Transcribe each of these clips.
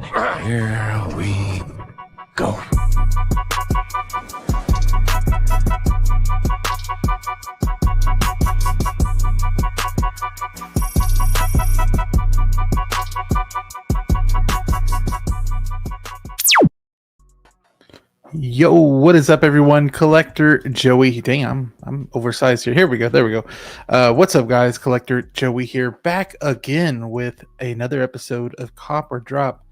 Here we go. Yo, what is up, everyone? Collector Joey. Dang, I'm oversized here. Here we go. There we go. What's up, guys? Collector Joey here, back again with another episode of Cop or Drop.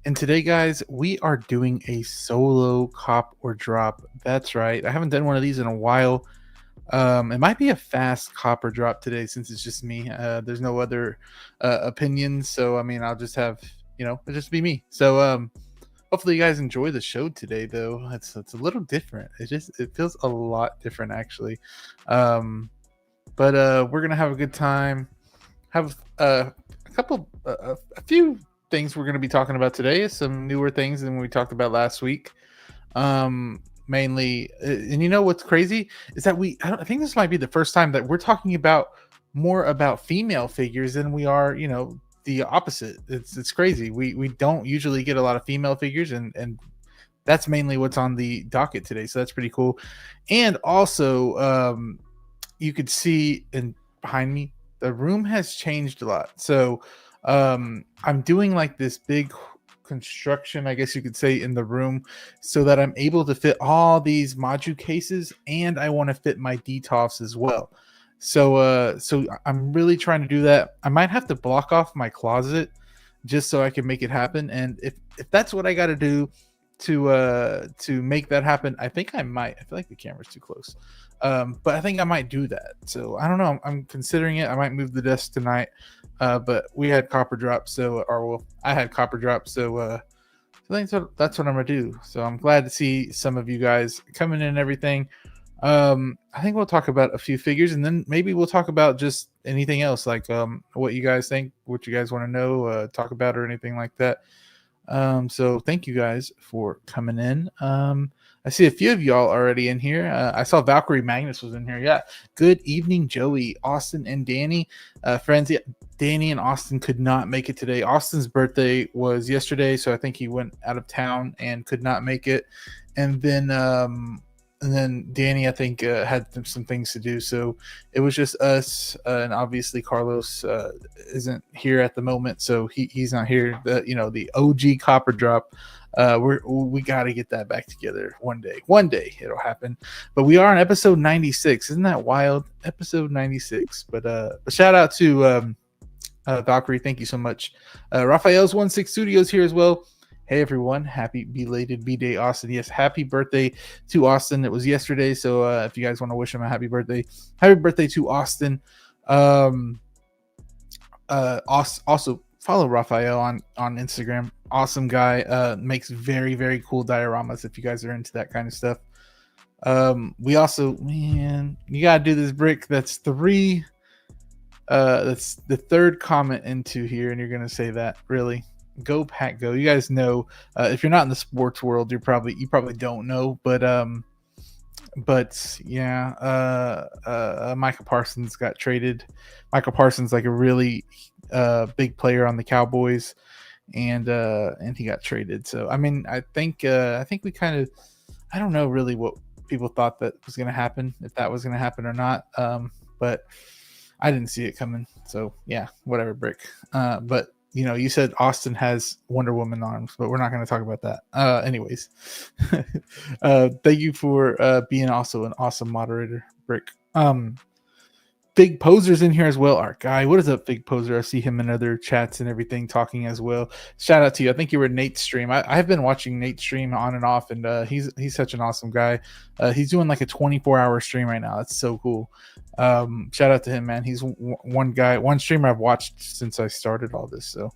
And today, guys, we are doing a solo cop or drop. That's right. I haven't done one of these in a while. It might be a fast cop or drop today since it's just me. There's no other opinions, so I mean, I'll just have it'll just be me. So hopefully you guys enjoy the show today, though. It's a little different. It feels a lot different actually. But we're gonna have a good time. Have a few things we're going to be talking about today. Some newer things than we talked about last week. Mainly, and you know what's crazy is that I think this might be the first time that we're talking about more about female figures than we are, the opposite. It's crazy. We don't usually get a lot of female figures, and that's mainly what's on the docket today. So that's pretty cool. And also, you could see behind me, the room has changed a lot. So I'm doing like this big construction, I guess you could say, in the room so that I'm able to fit all these module cases, and I want to fit my DTOFs as well. So I'm really trying to do that. I might have to block off my closet just so I can make it happen. And if that's what I got to do to make that happen, I think I might. I feel like the camera's too close. But I think I might do that. So I don't know. I'm considering it. I might move the desk tonight. But we had copper drop, I had copper drop, so I think that's what I'm gonna do. So I'm glad to see some of you guys coming in and everything. I think we'll talk about a few figures, and then maybe we'll talk about just anything else, like what you guys think, what you guys want to know, talk about, or anything like that. So thank you guys for coming in. I see a few of y'all already in here. I saw Valkyrie Magnus was in here. Yeah. Good evening, Joey, Austin, and Danny. Friends, yeah, Danny and Austin could not make it today. Austin's birthday was yesterday, so I think he went out of town and could not make it. And then Danny, I think, had some things to do, so it was just us. And obviously, Carlos isn't here at the moment, so he's not here. The OG Copper Drop. We got to get that back together one day. One day it'll happen. But we are on episode 96. Isn't that wild? Episode 96. But a shout out to Valkyrie. Thank you so much. Raphael's 16 Studios here as well. Hey everyone, happy belated B-Day, Austin. Yes, happy birthday to Austin. It was yesterday, so if you guys want to wish him a happy birthday to Austin. Also follow Raphael on Instagram. Awesome guy. Makes very, very cool dioramas if you guys are into that kind of stuff. We also, man, you gotta do this brick. That's three. That's the third comment into here, and you're gonna say that, really. Go Pack Go. You guys know, if you're not in the sports world, you probably don't know, but yeah, Micah Parsons got traded. Micah Parsons, like a really big player on the Cowboys, and he got traded. So I mean, I think we kind of, I don't know really what people thought that was going to happen, if that was going to happen or not, but I didn't see it coming. So yeah, whatever, brick. But you said Austin has Wonder Woman arms, but we're not going to talk about that. Anyways, thank you for being also an awesome moderator, Brick. Big Poser's in here as well. Our guy, what is up, Big Poser? I see him in other chats and everything talking as well. Shout out to you. I think you were Nate's stream. I've been watching Nate's stream on and off, and he's such an awesome guy. He's doing like a 24-hour stream right now. That's so cool. Shout out to him, man. He's one streamer I've watched since I started all this. So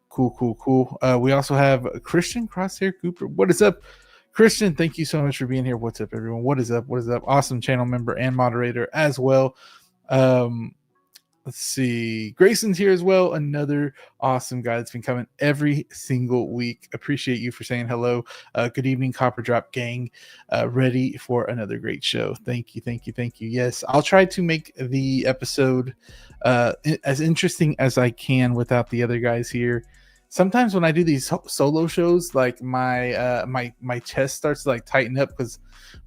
cool. We also have Christian Crosshair Cooper. What is up, Christian? Thank you so much for being here. What's up, everyone? What is up? Awesome channel member and moderator as well. Let's see, Grayson's here as well, another awesome guy that's been coming every single week. Appreciate you for saying hello. Good evening, Copper Drop gang. Ready for another great show. Thank you. Yes, I'll try to make the episode as interesting as I can without the other guys here. sometimes when I do these solo shows, like my chest starts to like tighten up because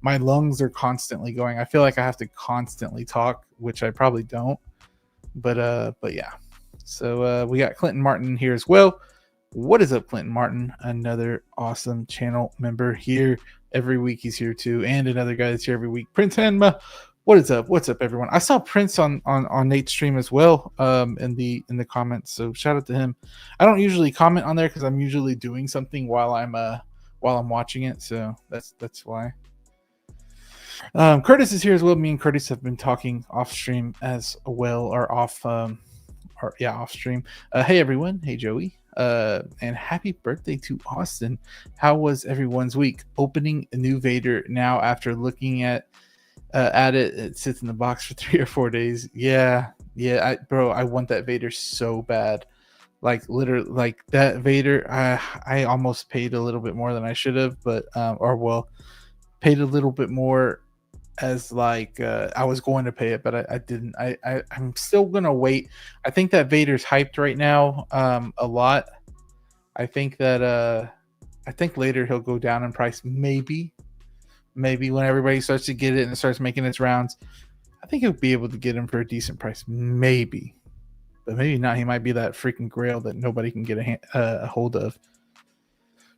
my lungs are constantly going. I feel like I have to constantly talk, which I probably don't. But yeah. So we got Clinton Martin here as well. What is up, Clinton Martin? Another awesome channel member here. Every week he's here too, and another guy that's here every week, Prince Hanma. What is up? What's up, everyone? I saw Prince on Nate's stream as well, in the comments. So shout out to him. I don't usually comment on there because I'm usually doing something while I'm watching it. So that's why. Curtis is here as well. Me and Curtis have been talking off stream as well, or off off stream. Hey everyone. Hey Joey. And happy birthday to Austin. How was everyone's week? Opening a new Vader now after looking at it. It sits in the box for 3 or 4 days. Yeah. I want that Vader so bad. Like literally, like that Vader. I almost paid a little bit more than I should have, but paid a little bit more as like I was going to pay it, but I didn't. I'm still gonna wait. I think that Vader's hyped right now a lot. I think that I think later he'll go down in price. Maybe when everybody starts to get it and it starts making its rounds, I think he'll be able to get him for a decent price. Maybe, but maybe not. He might be that freaking grail that nobody can get a hold of.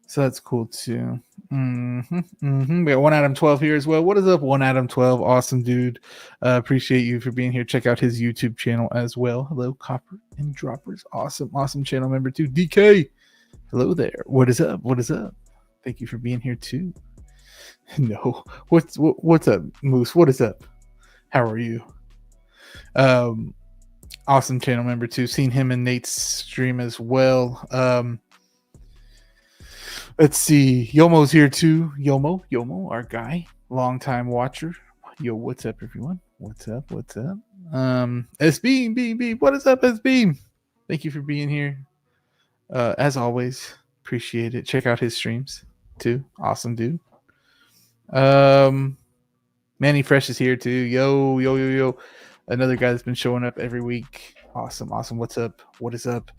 So that's cool too. We got One Adam 12 here as well. What is up, One Adam 12? Awesome dude. Appreciate you for being here. Check out his YouTube channel as well. Hello, Copper and Droppers. Awesome channel member too. DK. Hello there. What is up? Thank you for being here too. No. What's up, Moose? What is up? How are you? Awesome channel member too. Seen him in Nate's stream as well. Let's see. Yomo's here too. Yomo, our guy, longtime watcher. Yo, what's up, everyone? What's up? S Beam. What is up, S Beam? Thank you for being here. As always, appreciate it. Check out his streams too. Awesome dude. Manny Fresh is here too. Yo. Another guy that's been showing up every week. Awesome. What's up? What is up?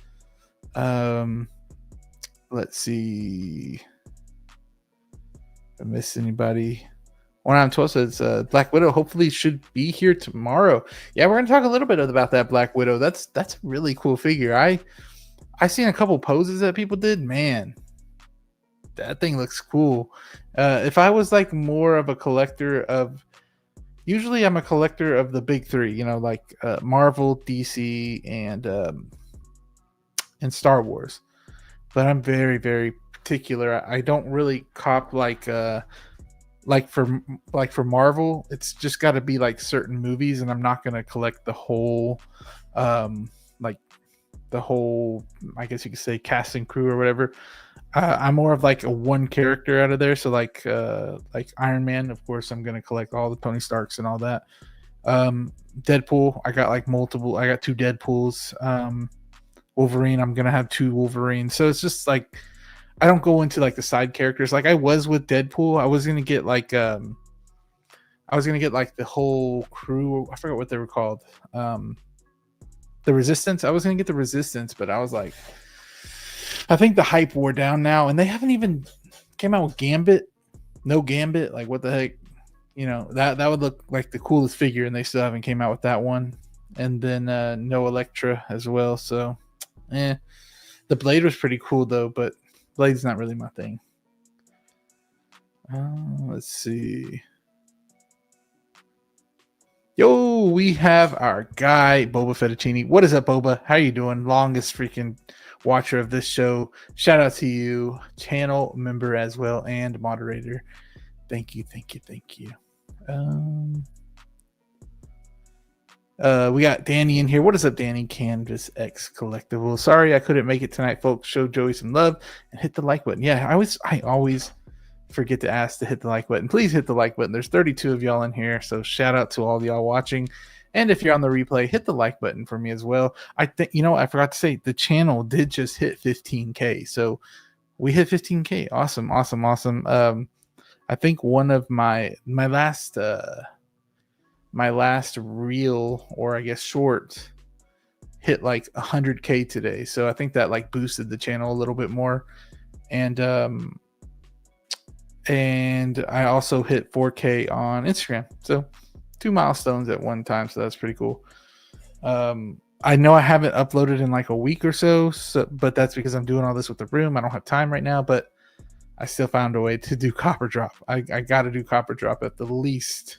Let's see. I missed anybody. One on 12 says Black Widow hopefully should be here tomorrow. Yeah, we're gonna talk a little bit about that Black Widow. That's a really cool figure. I seen a couple poses that people did. Man, that thing looks cool. If I was like more of a collector of, usually I'm a collector of the big three, you know, like Marvel, DC, and Star Wars. But I'm very, very particular. I don't really cop like for Marvel, it's just got to be like certain movies, and I'm not gonna collect the whole, like the whole, I guess you could say, cast and crew or whatever. I'm more of like a one character out of there. So like Iron Man, of course, I'm gonna collect all the Tony Starks and all that. Deadpool, I got like multiple. I got 2 Deadpools. Wolverine, I'm gonna have 2 Wolverines. So it's just like I don't go into like the side characters like I was with Deadpool. I was gonna get like the whole crew. I forgot what they were called. The Resistance. I was gonna get the Resistance, but I was like, I think the hype wore down now, and they haven't even came out with Gambit. No Gambit. Like what the heck? You know, that would look like the coolest figure, and they still haven't came out with that one. And then no Elektra as well. So the Blade was pretty cool though, but Blade's not really my thing. Let's see. Yo, we have our guy Boba Fettuccine. What is up, Boba? How you doing? Longest freaking watcher of this show. Shout out to you, channel member as well and moderator. Thank you. We got Danny in here. What is up, Danny? Canvas X Collectible. Sorry I couldn't make it tonight, folks. Show Joey some love and hit the like button. Yeah, I always forget to ask to hit the like button. Please hit the like button. There's 32 of y'all in here, so shout out to all y'all watching. And if you're on the replay, hit the like button for me as well. I think, I forgot to say, the channel did just hit 15K. So we hit 15K. Awesome. I think one of my last reel, or I guess short, hit like 100K today. So I think that like boosted the channel a little bit more. And I also hit 4K on Instagram. So 2 milestones at one time. So that's pretty cool. I know I haven't uploaded in like a week or so, but that's because I'm doing all this with the room. I don't have time right now, but I still found a way to do Copper Drop. I got to do Copper Drop at the least.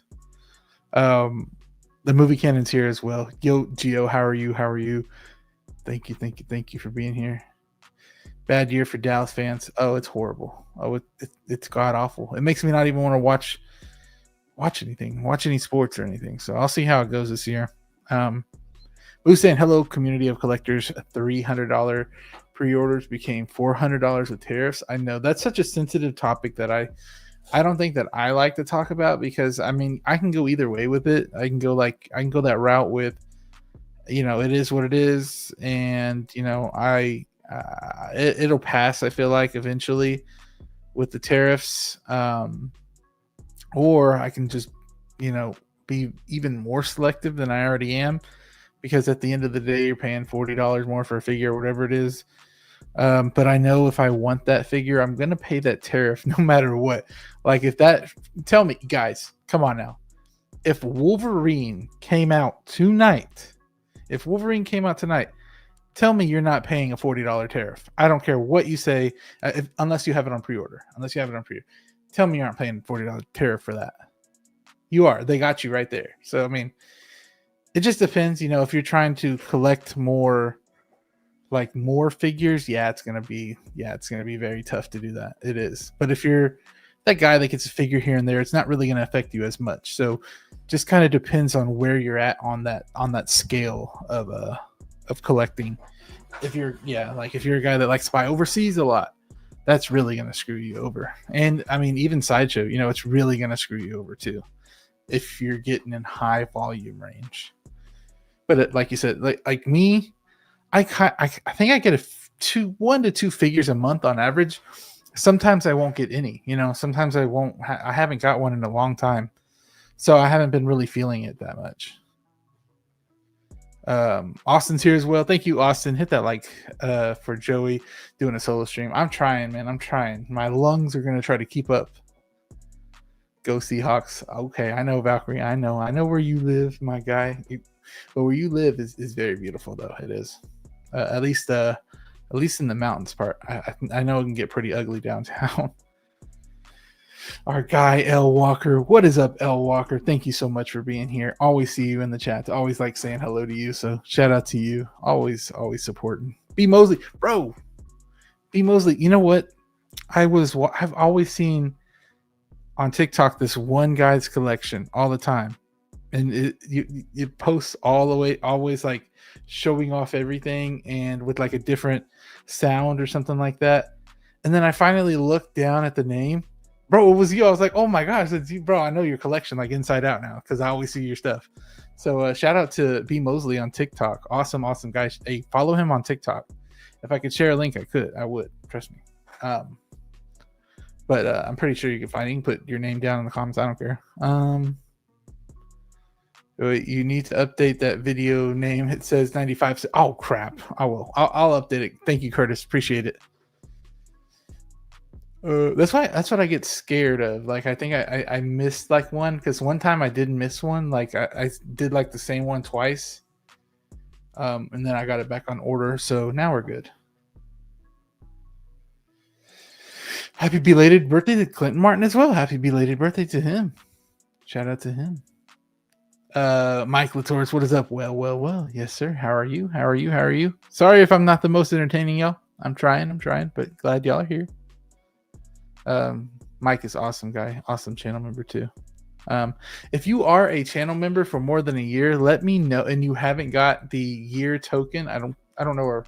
The movie canon's here as well. Yo, Gio, how are you? How are you? Thank you for being here. Bad year for Dallas fans. Oh, it's horrible. Oh, it's god awful. It makes me not even want to watch anything, watch any sports or anything. So I'll see how it goes this year. Who's saying hello, community of collectors? $300 pre-orders became $400 with tariffs. I know that's such a sensitive topic that I don't think that I like to talk about, because I mean I can go either way with it. I can go that route with, it is what it is, and it'll pass. I feel like eventually with the tariffs, or I can just be even more selective than I already am, because at the end of the day you're paying $40 more for a figure or whatever it is. But I know if I want that figure, I'm gonna pay that tariff no matter what. Like tell me, guys, come on now. If Wolverine came out tonight, tell me you're not paying a $40 tariff. I don't care what you say, unless you have it on pre-order. Tell me you aren't paying $40 tariff for that. You are. They got you right there. So I mean, it just depends. If you're trying to collect more figures, it's gonna be very tough to do that. It is. But if you're that guy that gets a figure here and there, it's not really going to affect you as much. So just kind of depends on where you're at on that scale of collecting. If you're a guy that likes to buy overseas a lot, that's really going to screw you over. And I mean, even Sideshow, it's really going to screw you over too, if you're getting in high volume range. But like you said, like me, I think I get 1 to 2 figures a month on average. Sometimes I won't get any, sometimes I won't. I haven't got one in a long time, so I haven't been really feeling it that much. Austin's here as well. Thank you, Austin. Hit that for Joey doing a solo stream. I'm trying, man. I'm trying. My lungs are gonna try to keep up. Go Seahawks. Okay, I know, Valkyrie. I know where you live, my guy. But where you live is very beautiful, though. It is. At least in the mountains part. I know it can get pretty ugly downtown. Our guy L Walker, what is up, L Walker? Thank you so much for being here. Always see you in the chat. Always like saying hello to you. So shout out to you. Always supporting. B Mosley, bro. B Mosley. You know what? I've always seen on TikTok this one guy's collection all the time, and it posts all the way, always like showing off everything and with like a different sound or something like that. And then I finally looked down at the name. Bro, it was you. I was like, oh my gosh, it's you, bro. I know your collection like inside out now, because I always see your stuff. So shout out to B Mosley on TikTok. Awesome guys. Hey, follow him on TikTok. If I could share a link, I would. Trust me. But I'm pretty sure you can find it. You can put your name down in the comments. I don't care. You need to update that video name. It says 95. Oh crap! I will. I'll update it. Thank you, Curtis. Appreciate it. That's what I get scared of. Like I think I missed like one, because one time I did miss one. Like I did like the same one twice. And then I got it back on order. So now we're good. Happy belated birthday to Clinton Martin as well. Happy belated birthday to him. Shout out to him. Mike Latoris, what is up? Well. Yes, sir. How are you? Sorry if I'm not the most entertaining, y'all. I'm trying, but glad y'all are here. Mike is awesome guy. Awesome channel member too. If you are a channel member for more than a year, let me know. And you haven't got the year token. I don't know where.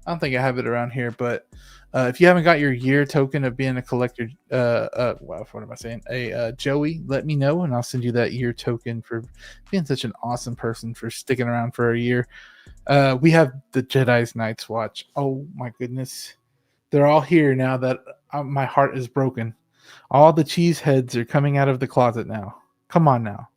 I don't think I have it around here, but if you haven't got your year token of being a collector, what am I saying? Joey, let me know, and I'll send you that year token for being such an awesome person, for sticking around for a year. We have the Jedi's Night's Watch. Oh my goodness, they're all here now. That my heart is broken. All the cheese heads are coming out of the closet now. Come on now.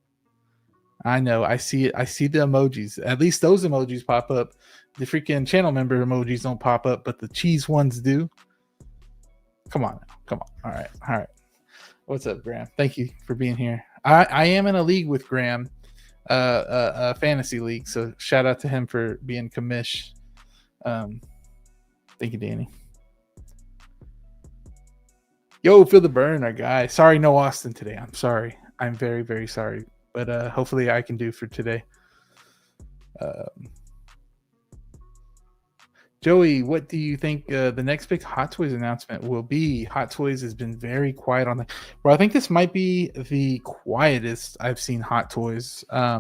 I know. I see it. I see the emojis. At least those emojis pop up. The freaking channel member emojis don't pop up, but the cheese ones do. Come on now. Come on. All right. All right. What's up, Graham? Thank you for being here. I am in a league with Graham, a fantasy league. So shout out to him for being commish. Thank you, Danny. Yo, feel the burn, our guy. Sorry, no Austin today. I'm sorry. I'm very, very sorry. But hopefully I can do for today. Joey, what do you think the next big Hot Toys announcement will be? Hot Toys has been very quiet on that. Well, I think this might be the quietest I've seen Hot Toys. I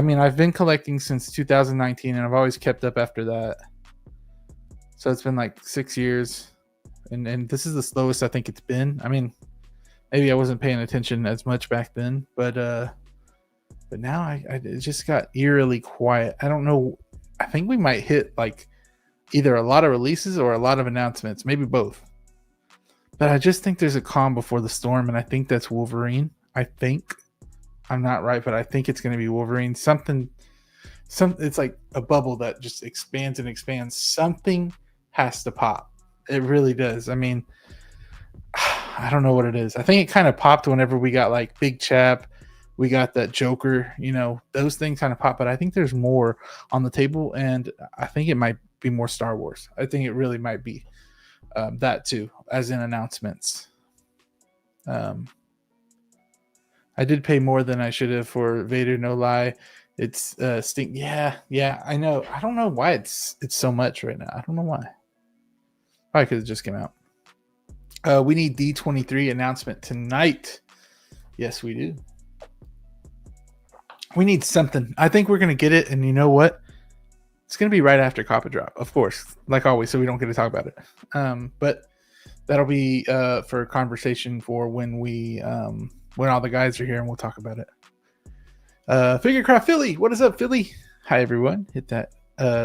mean, I've been collecting since 2019, and I've always kept up after that. So it's been like 6 years, and this is the slowest I think it's been. I mean, maybe I wasn't paying attention as much back then, but now it just got eerily quiet. I don't know. I think we might hit like either a lot of releases or a lot of announcements, maybe both. But I just think there's a calm before the storm, and I think that's Wolverine. I think I'm not right, but I think it's going to be Wolverine. It's like a bubble that just expands and expands. Something has to pop. It really does. I mean, I don't know what it is. I think it kind of popped whenever we got like Big Chap. We got that Joker, those things kind of pop, but I think there's more on the table, and I think it might be more Star Wars. I think it really might be that too, as in announcements. I did pay more than I should have for Vader, no lie. It's stink. Yeah, I know. I don't know why it's so much right now. I don't know why. Probably because it just came out. We need D23 announcement tonight. Yes, we do. We need something. I think we're going to get it. And you know what? It's going to be right after Copper Drop, of course, like always. So we don't get to talk about it. But that'll be for conversation for when when all the guys are here, and we'll talk about it. Figurecraft Philly. What is up, Philly? Hi, everyone. Hit that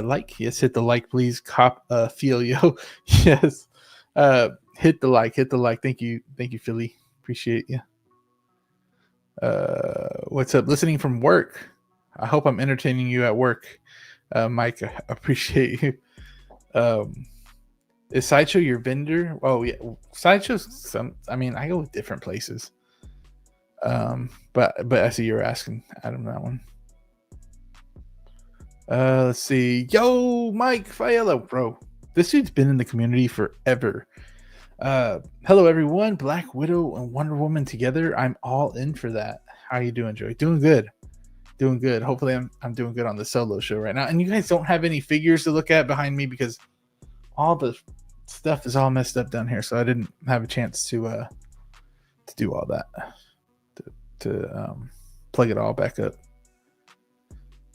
like. Yes, hit the like, please. Filio. Yes. Hit the like. Thank you, Philly. Appreciate you. What's up? Listening from work. I hope I'm entertaining you at work, Mike. I appreciate you. Is Sideshow your vendor? Oh yeah, Sideshow's I mean, I go with different places. But I see you're asking Adam that one. Let's see. Yo, Mike Fiello, bro. This dude's been in the community forever. Hello everyone. Black Widow and Wonder Woman together. I'm all in for that. How you doing, Joey? Doing good. Hopefully I'm doing good on the solo show right now. And you guys don't have any figures to look at behind me because all the stuff is all messed up down here, so I didn't have a chance to do all that. To plug it all back up.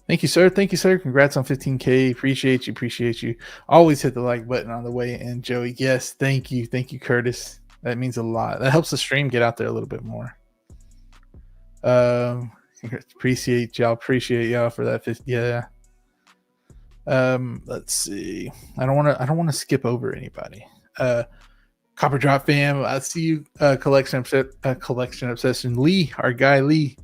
Thank you, sir. Congrats on 15K. Appreciate you. Always hit the like button on the way in, Joey. Yes, thank you, Curtis. That means a lot. That helps the stream get out there a little bit more. Appreciate y'all for that 50. Yeah. Let's see. I don't want to skip over anybody. Copper Drop fam, I see you. Collection obsession. Lee, our guy Lee.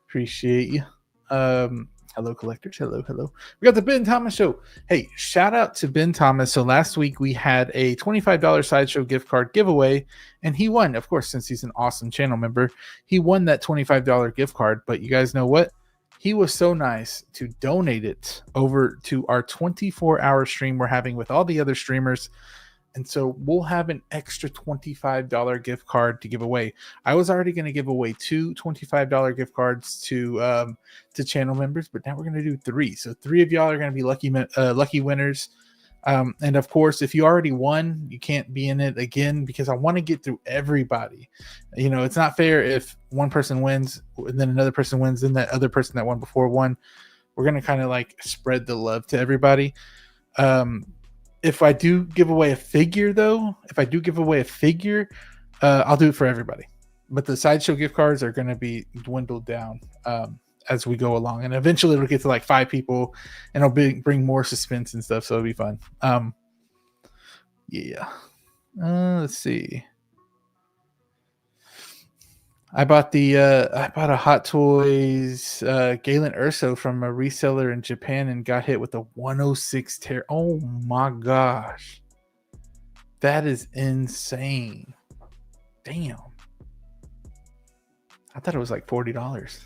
Appreciate you. Hello, collectors. Hello. We got the Ben Thomas show. Hey, shout out to Ben Thomas. So last week we had a $25 Sideshow gift card giveaway, and he won. Of course, since he's an awesome channel member, he won that $25 gift card. But you guys know what? He was so nice to donate it over to our 24-hour stream we're having with all the other streamers. And so we'll have an extra $25 gift card to give away. I was already going to give away 2 $25 gift cards to channel members, but now we're going to do 3. So 3 of y'all are going to be lucky winners. And of course, if you already won, you can't be in it again because I want to get through everybody. It's not fair if one person wins and then another person wins, then that other person that won before won. We're going to kind of like spread the love to everybody. If I do give away a figure, I'll do it for everybody. But the Sideshow gift cards are going to be dwindled down as we go along. And eventually it'll get to like 5 people and it'll bring more suspense and stuff. So it'll be fun. Yeah. Let's see. I bought a Hot Toys Galen Urso from a reseller in Japan and got hit with a 106 tear. Oh my gosh. That is insane. Damn. I thought it was like $40.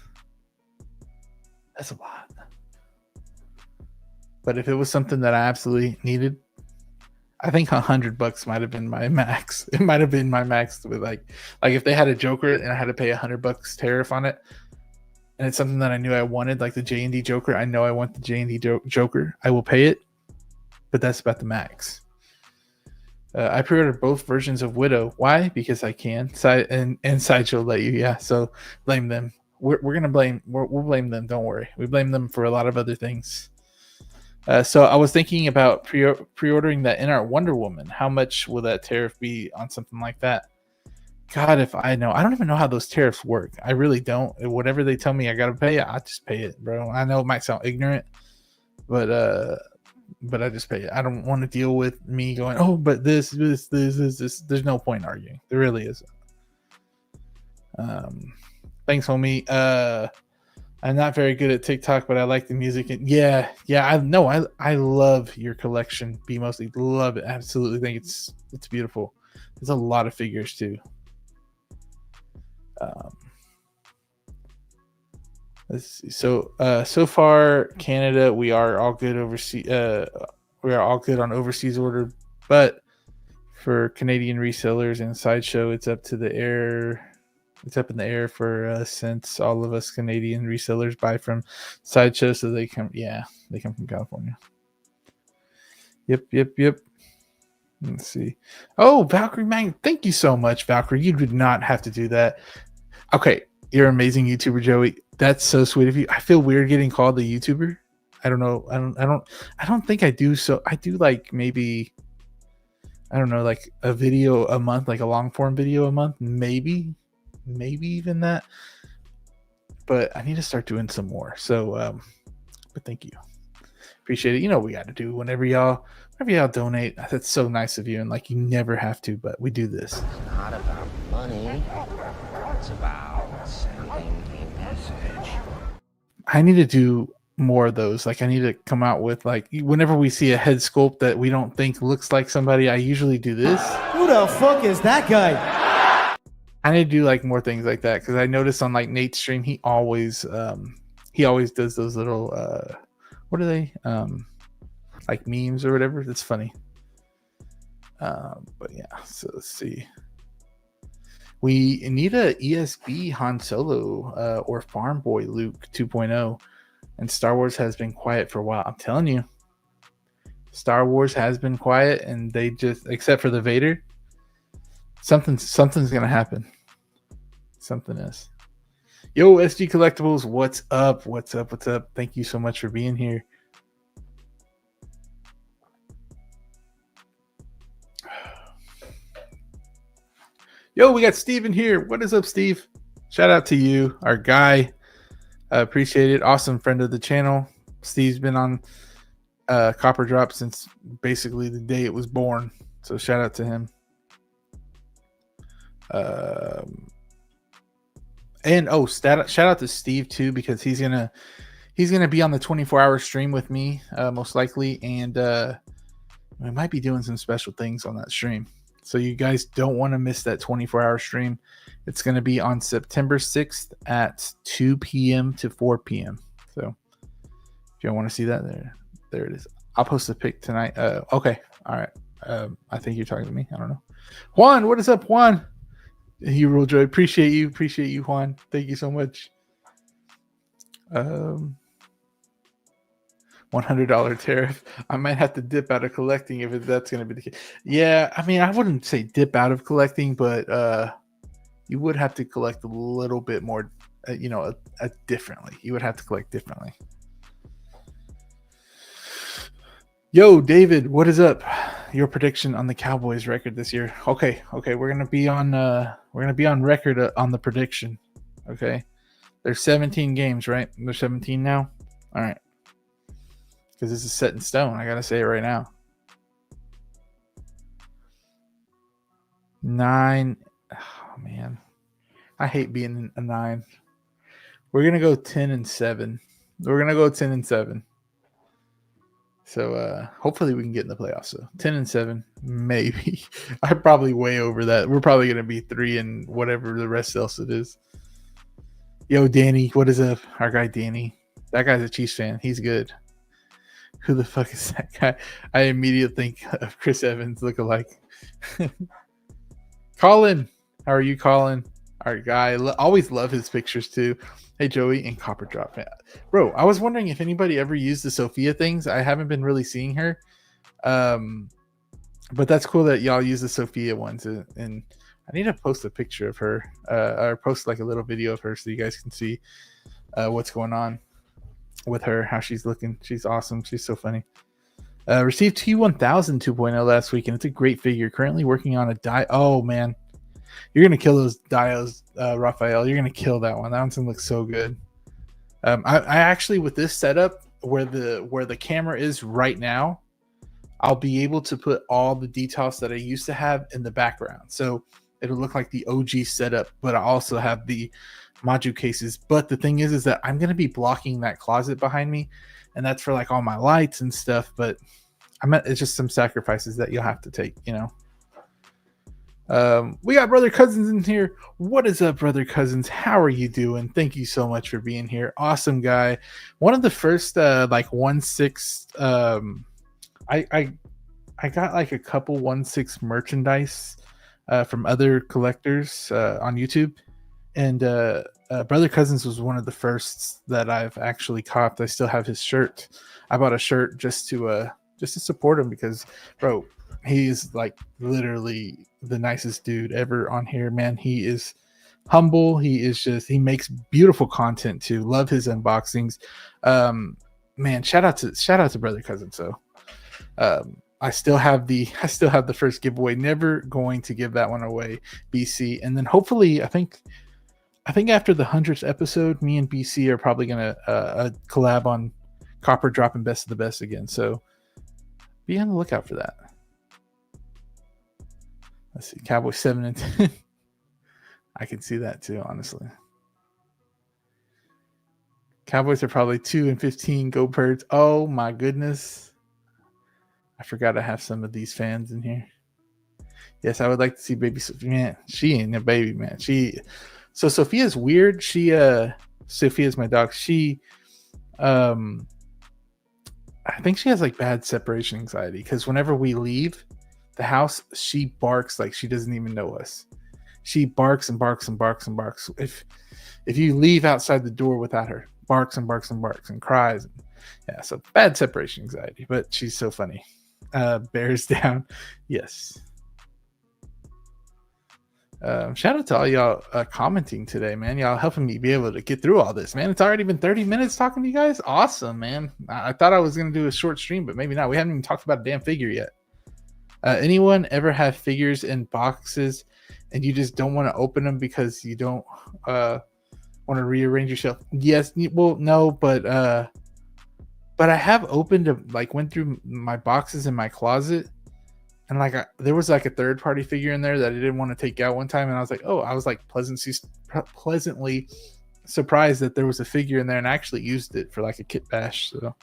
That's a lot. But if it was something that I absolutely needed, I think $100 might have been my max. It might have been my max with like if they had a Joker and I had to pay $100 tariff on it, and it's something that I knew I wanted, like the J&D Joker. I know I want the J&D Joker. I will pay it, but that's about the max. I pre-ordered both versions of Widow. Why? Because I can. And Sideshow let you. Yeah, so blame them. We're gonna blame. We'll blame them. Don't worry. We blame them for a lot of other things. So I was thinking about pre-ordering that Inart Wonder Woman. How much will that tariff be on something like that? God, if I know. I don't even know how those tariffs work. I really don't. Whatever they tell me I gotta pay, I just pay it, bro. I know it might sound ignorant, but I just pay it. I don't want to deal with me going, oh, but this. There's no point arguing. There really isn't. Thanks, homie. I'm not very good at TikTok, but I like the music. And yeah. I love your collection. B mostly love it. Absolutely think it's beautiful. There's a lot of figures too. Let's see. So far, Canada, we are all good overseas. We are all good on overseas order, but for Canadian resellers and Sideshow, it's up to the air. It's up in the air for since all of us Canadian resellers buy from Sideshow, so they come. Yeah, they come from California. Yep. Let's see. Oh, Valkyrie Mag, thank you so much, Valkyrie. You did not have to do that. Okay, you're an amazing YouTuber, Joey. That's so sweet of you. I feel weird getting called a YouTuber. I don't know. I don't think I do. So I do like maybe, I don't know, like a video a month, like a long form video a month, maybe even that. But I need to start doing some more. So, but thank you. Appreciate it. You know what we got to do whenever y'all donate. That's so nice of you, and like you never have to, but we do this. It's not about money. It's about sending a message. I need to do more of those. Like I need to come out with like whenever we see a head sculpt that we don't think looks like somebody, I usually do this. Who the fuck is that guy? I need to do like more things like that because I noticed on like Nate's stream he always does those little what are they like memes or whatever. It's funny. But yeah, so let's see. We need a ESB Han Solo or Farm Boy Luke 2.0, and Star Wars has been quiet for a while. I'm telling you, Star Wars has been quiet, and they just, except for the Vader, something's gonna happen. Something is. Yo, SG Collectibles, what's up? What's up? Thank you so much for being here. Yo, we got Steven here. What is up, Steve? Shout out to you, our guy. Appreciate it. Awesome friend of the channel. Steve's been on Copper Drop since basically the day it was born. So shout out to him. And shout out to Steve too, because he's gonna be on the 24-hour stream with me, most likely, and we might be doing some special things on that stream. So you guys don't want to miss that 24-hour stream. It's going to be on September 6th at 2 p.m. to 4 p.m. So if you want to see that, there it is. I'll post a pic tonight. Okay. All right. I think you're talking to me. I don't know. Juan, what is up, Juan? Hero Joy. Appreciate you, Juan. Thank you so much. $100 tariff. I might have to dip out of collecting if that's going to be the case. Yeah, I mean, I wouldn't say dip out of collecting, but you would have to collect a little bit more, differently. You would have to collect differently. Yo, David, what is up? Your prediction on the Cowboys record this year? Okay, we're gonna be on record on the prediction. Okay, there's 17 games, right? There's 17 now. All right. Because this is set in stone. I gotta say it right now. 9. Oh man, I hate being a 9. We're gonna go 10 and 7. We're gonna go 10 and 7. So hopefully we can get in the playoffs. So 10 and 7, maybe. I'm probably way over that. We're probably gonna be 3 and whatever the rest else it is. Yo, Danny, what is up? Our guy Danny. That guy's a Chiefs fan. He's good. Who the fuck is that guy? I immediately think of Chris Evans lookalike. Colin, how are you, Colin? Our guy. Always love his pictures too. Hey, Joey and Copper Drop. Bro, I was wondering if anybody ever used the Sophia things. I haven't been really seeing her. But that's cool that y'all use the Sophia ones. And I need to post a picture of her or post like a little video of her so you guys can see what's going on with her, how she's looking. She's awesome. She's so funny. Received T1000 2.0 last week, and it's a great figure. Currently working on a die. Oh, man. You're going to kill those dios, Raphael. You're going to kill that one. That one's going to look so good. I actually, with this setup, where the camera is right now, I'll be able to put all the details that I used to have in the background. So it'll look like the OG setup, but I also have the module cases. But the thing is that I'm going to be blocking that closet behind me, and that's for like all my lights and stuff. But it's just some sacrifices that you'll have to take, you know. We got Brother Cousins in here. What is up, Brother Cousins? How are you doing? Thank you so much for being here. Awesome guy. One of the first like 1/6 I got like a couple 1/6 merchandise from other collectors on YouTube, and Brother Cousins was one of the first that I've actually copped. I still have his shirt. I bought a shirt just to support him because, bro, he's like literally the nicest dude ever on here, man. He is humble. He makes beautiful content too. Love his unboxings. Man, shout out to Brother Cousins. So I still have the first giveaway. Never going to give that one away, BC. And then hopefully I think after the 100th episode, me and BC are probably gonna collab on Copper dropping Best of the Best again. So be on the lookout for that. Let's see, Cowboys 7 and 10. I can see that too, honestly. Cowboys are probably 2 and 15. Go Birds! Oh my goodness, I forgot I have some of these fans in here. Yes, I would like to see baby Sophia. Man, she ain't a baby, man. So Sophia's weird. Sophia's my dog. I think she has like bad separation anxiety because whenever we leave the house, she barks like she doesn't even know us. She barks and barks and barks and barks. If you leave outside the door without her, barks and barks and barks and cries. Yeah, so bad separation anxiety, but she's so funny. Bears down. Yes. Shout out to all y'all commenting today, man. Y'all helping me be able to get through all this, man. It's already been 30 minutes talking to you guys. Awesome, man. I thought I was going to do a short stream, but maybe not. We haven't even talked about a damn figure yet. Anyone ever have figures in boxes and you just don't want to open them because you don't want to rearrange your shelf? Yes. Well, no, but I have went through my boxes in my closet. And like there was like a third party figure in there that I didn't want to take out one time, and I was like, pleasantly surprised that there was a figure in there, and I actually used it for like a kit bash. So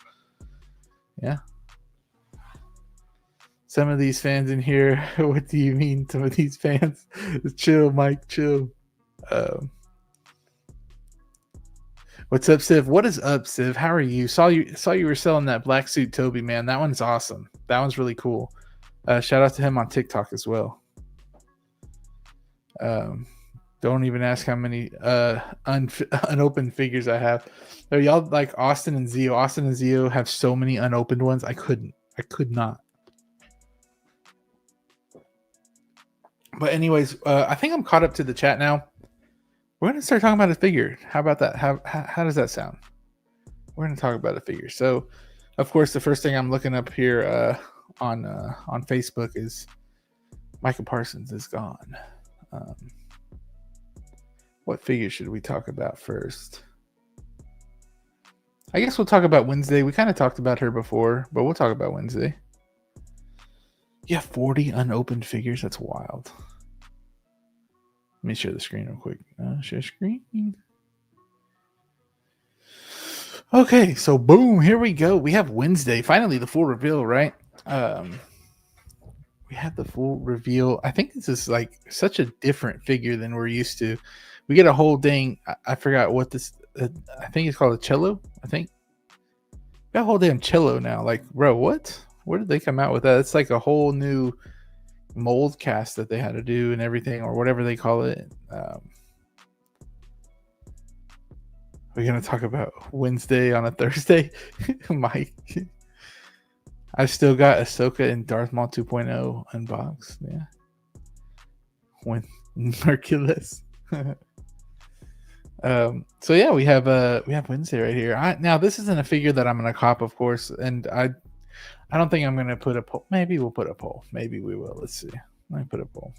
yeah, some of these fans in here. What do you mean? Some of these fans? Chill, Mike. Chill. What's up, Civ? What is up, Civ? How are you? Saw you were selling that black suit, Toby. Man, that one's awesome. That one's really cool. Shout out to him on TikTok as well. Don't even ask how many unopened figures I have. Are y'all like Austin and Zio? Austin and Zio have so many unopened ones. I could not. But anyways, I think I'm caught up to the chat now. We're going to start talking about a figure. How about that? How does that sound? We're going to talk about a figure. So, of course, the first thing I'm looking up here on Facebook is Micah Parsons is gone. What figure should we talk about first? I guess we'll talk about Wednesday. We kind of talked about her before, but we'll talk about Wednesday. Yeah, 40 unopened figures. That's wild. me share the screen real quick. Share screen. Okay, so boom, here we go. We have Wednesday. Finally, the full reveal, right? We have the full reveal. I think this is like such a different figure than we're used to. We get a whole dang. I forgot what this. I think it's called a cello. I think. Got a whole damn cello now. Like, bro, what? Where did they come out with that? It's like a whole new mold cast that they had to do and everything, or whatever they call it. We're gonna talk about Wednesday on a Thursday, Mike. I still got Ahsoka and Darth Maul 2.0 unboxed. Yeah, when Merciless. So yeah, we have Wednesday right here. Now this isn't a figure that I'm gonna cop, of course, and I don't think I'm gonna put a poll. Maybe we'll put a poll. Maybe we will. Let's see. Let me put a poll.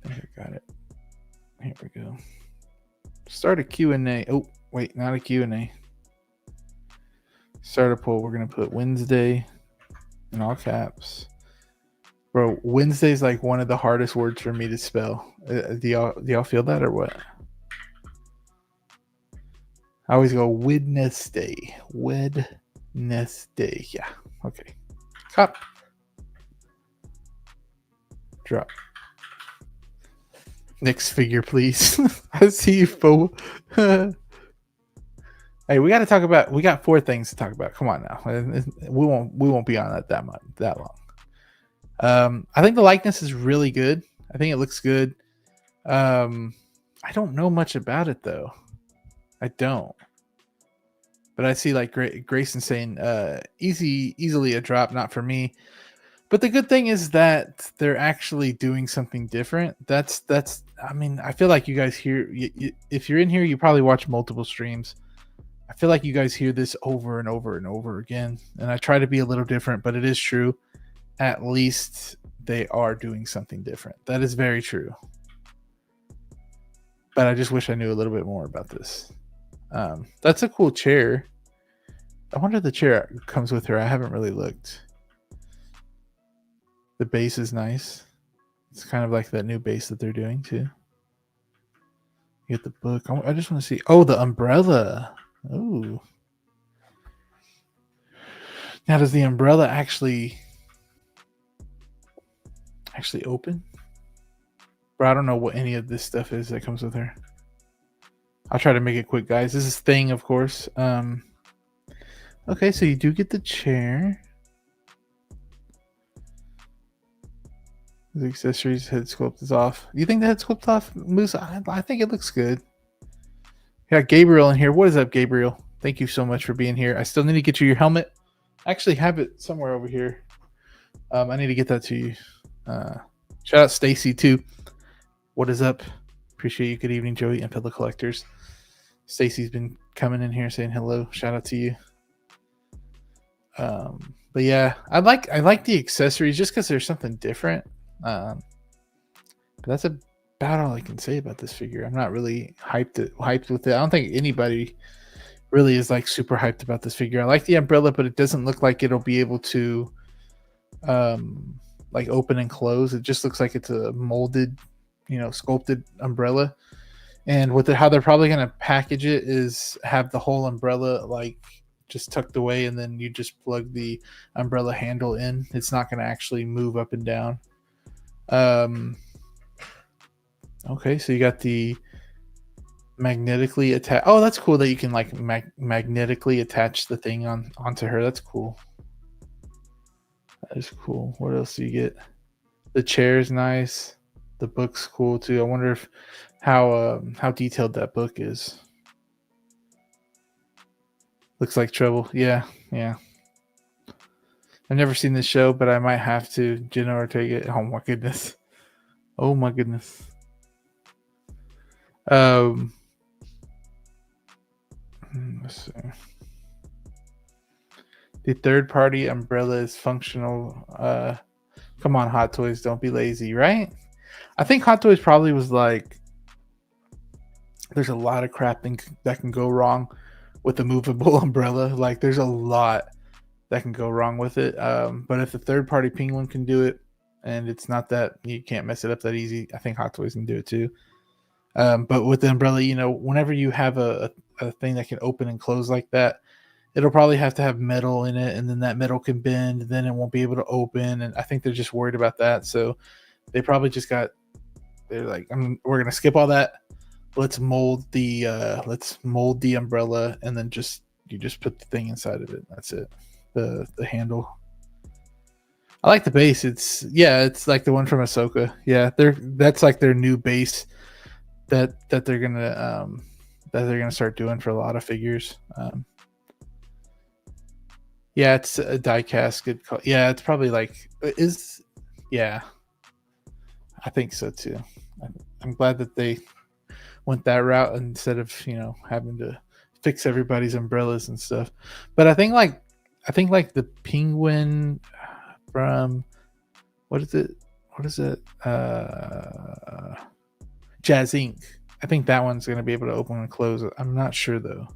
I think I got it. Here we go. Start a Q&A. Oh, wait, not a Q&A. Start a poll. We're going to put Wednesday in all caps. Bro, Wednesday's like one of the hardest words for me to spell. Do y'all feel that or what? I always go Wednesday. Wednesday. Yeah. Okay. Cop. Drop. Next figure, please. I see you, fool. Hey, we got to talk about. We got 4 things to talk about. Come on now. We won't be on that long. I think the likeness is really good. I think it looks good. I don't know much about it though. I don't. But I see like Grayson saying, easily a drop, not for me. But the good thing is that they're actually doing something different. That's. I mean, I feel like you guys hear. If you're in here, you probably watch multiple streams. I feel like you guys hear this over and over and over again. And I try to be a little different, but it is true. At least they are doing something different. That is very true. But I just wish I knew a little bit more about this. That's a cool chair. I wonder if the chair comes with her. I haven't really looked. The base is nice. It's kind of like that new base that they're doing too. You get the book. I just want to see. Oh, the umbrella. Oh. Now, does the umbrella actually open? Bro, I don't know what any of this stuff is that comes with her. I'll try to make it quick, guys. This is Thing, of course. Okay, so you do get the chair. The accessories, head sculpt is off. You think the head sculpt off, Moose? I think it looks good. Yeah, Gabriel in here. What is up, Gabriel? Thank you so much for being here. I still need to get you your helmet. I actually have it somewhere over here. I need to get that to you. Shout out Stacy too. What is up? Appreciate you. Good evening, Joey and fellow collectors. Stacy's been coming in here saying hello. Shout out to you. But yeah, I like the accessories just because there's something different. But that's about all I can say about this figure. I'm not really hyped with it. I don't think anybody really is like super hyped about this figure. I like the umbrella, but it doesn't look like it'll be able to like open and close. It just looks like it's a molded, sculpted umbrella. And with how they're probably going to package it is have the whole umbrella like just tucked away, and then you just plug the umbrella handle in. It's not going to actually move up and down. Okay, so you got the magnetically attach. Oh, that's cool that you can like magnetically attach the thing onto her. That's cool. That is cool. What else do you get? The chair is nice. The book's cool too. I wonder if how detailed that book is. Looks like trouble. Yeah. I've never seen this show, but I might have to. Jenna Ortega. Oh my goodness. Let's see. The third-party umbrella is functional. Come on, Hot Toys, don't be lazy, right? I think Hot Toys probably was like, there's a lot of crap that can go wrong with the movable umbrella. Like, there's a lot that can go wrong with it. But if the third party penguin can do it, and it's not that you can't mess it up that easy, I think Hot Toys can do it too. But with the umbrella, whenever you have a thing that can open and close like that, it'll probably have to have metal in it, and then that metal can bend, and then it won't be able to open. And I think they're just worried about that. So they probably just they're like, we're gonna skip all that. Let's mold the umbrella, and then you just put the thing inside of it. That's it. The handle. I like the base. It's like the one from Ahsoka. Yeah, that's like their new base that they're gonna start doing for a lot of figures. Yeah, it's a die cast. Good call. Yeah, it's probably yeah, I think so too. I'm glad that they went that route instead of having to fix everybody's umbrellas and stuff. But I think the penguin from what is it? Jazz Inc. I think that one's gonna be able to open and close. I'm not sure though.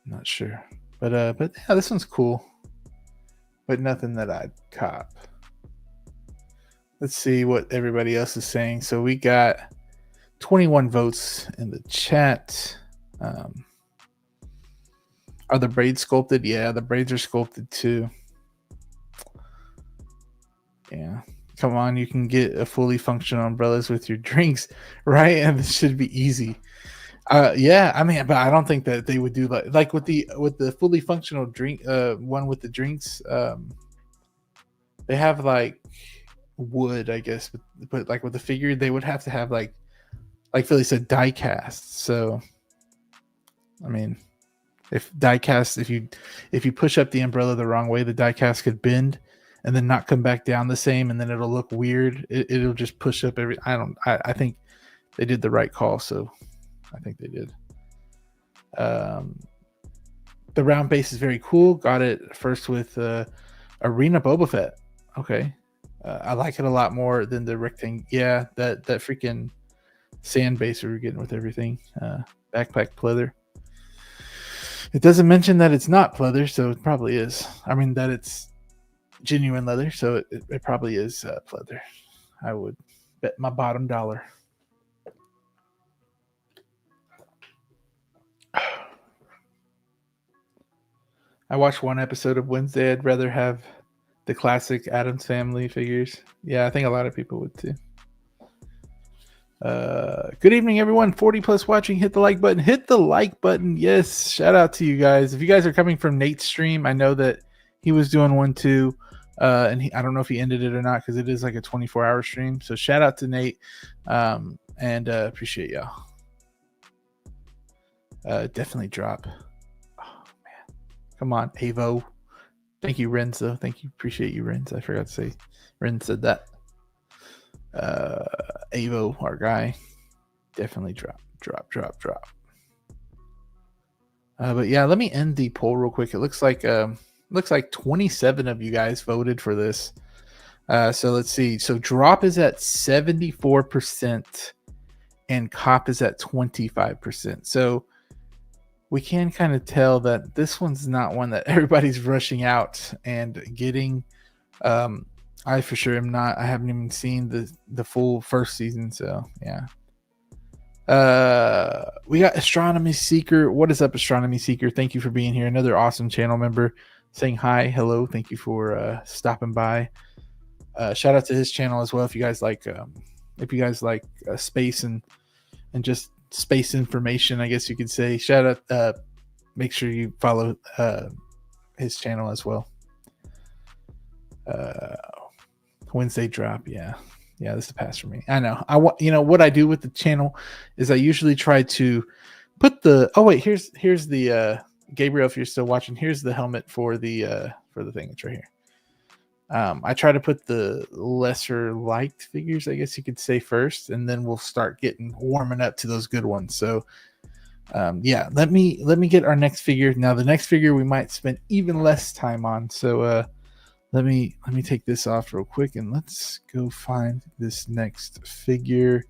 I'm not sure. But yeah, this one's cool. But nothing that I'd cop. Let's see what everybody else is saying. So we got 21 votes in the chat. Are the braids sculpted? Yeah, the braids are sculpted too. Yeah. Come on, you can get a fully functional umbrellas with your drinks, right? And this should be easy. Yeah, I mean, but I don't think that they would do like with the fully functional drink one with the drinks. They have like wood, I guess, but like with the figure, they would have to have like Philly said, die cast. So, I mean, if you push up the umbrella the wrong way, the die cast could bend and then not come back down the same, and then it'll look weird. It'll just push up every. I think they did the right call, so I think they did. The round base is very cool. Got it first with Arena Boba Fett. Okay, I like it a lot more than the rectangle. Yeah, that freaking sand base we were getting with everything. Backpack pleather. It doesn't mention that it's not pleather, so it probably is. I mean that it's genuine leather, so it probably is pleather. I would bet my bottom dollar. I watched one episode of Wednesday. I'd rather have the classic Addams Family figures. Yeah, I think a lot of people would too. Good evening, everyone. 40 plus watching. Hit the like button. Hit the like button. Yes, shout out to you guys. If you guys are coming from Nate's stream, I know that he was doing one too. And I don't know if he ended it or not because it is like a 24-hour stream. So shout out to Nate. And appreciate y'all. Definitely drop. Oh man, come on, Avo. Thank you, Renzo. Thank you. Appreciate you, Renz. I forgot to say, Renz said that. Avo, our guy, definitely drop. But yeah, let me end the poll real quick. It looks like 27 of you guys voted for this. So let's see. So drop is at 74% and cop is at 25%. So we can kind of tell that this one's not one that everybody's rushing out and getting. I for sure am not. I haven't even seen the full first season, so yeah. We got Astronomy Seeker. What is up, Astronomy Seeker? Thank you for being here. Another awesome channel member saying hi, hello. Thank you for stopping by. Shout out to his channel as well. If you guys like space and just space information, I guess you could say. Shout out. Make sure you follow his channel as well. Wednesday drop, yeah, this is a pass for me. I know. What I do with the channel is I usually try to put the. Oh wait, here's the Gabriel. If you're still watching, here's the helmet for the thing. It's right here. I try to put the lesser liked figures, I guess you could say, first, and then we'll start warming up to those good ones. So, yeah, let me get our next figure. Now, the next figure we might spend even less time on. So, let me take this off real quick and let's go find this next figure.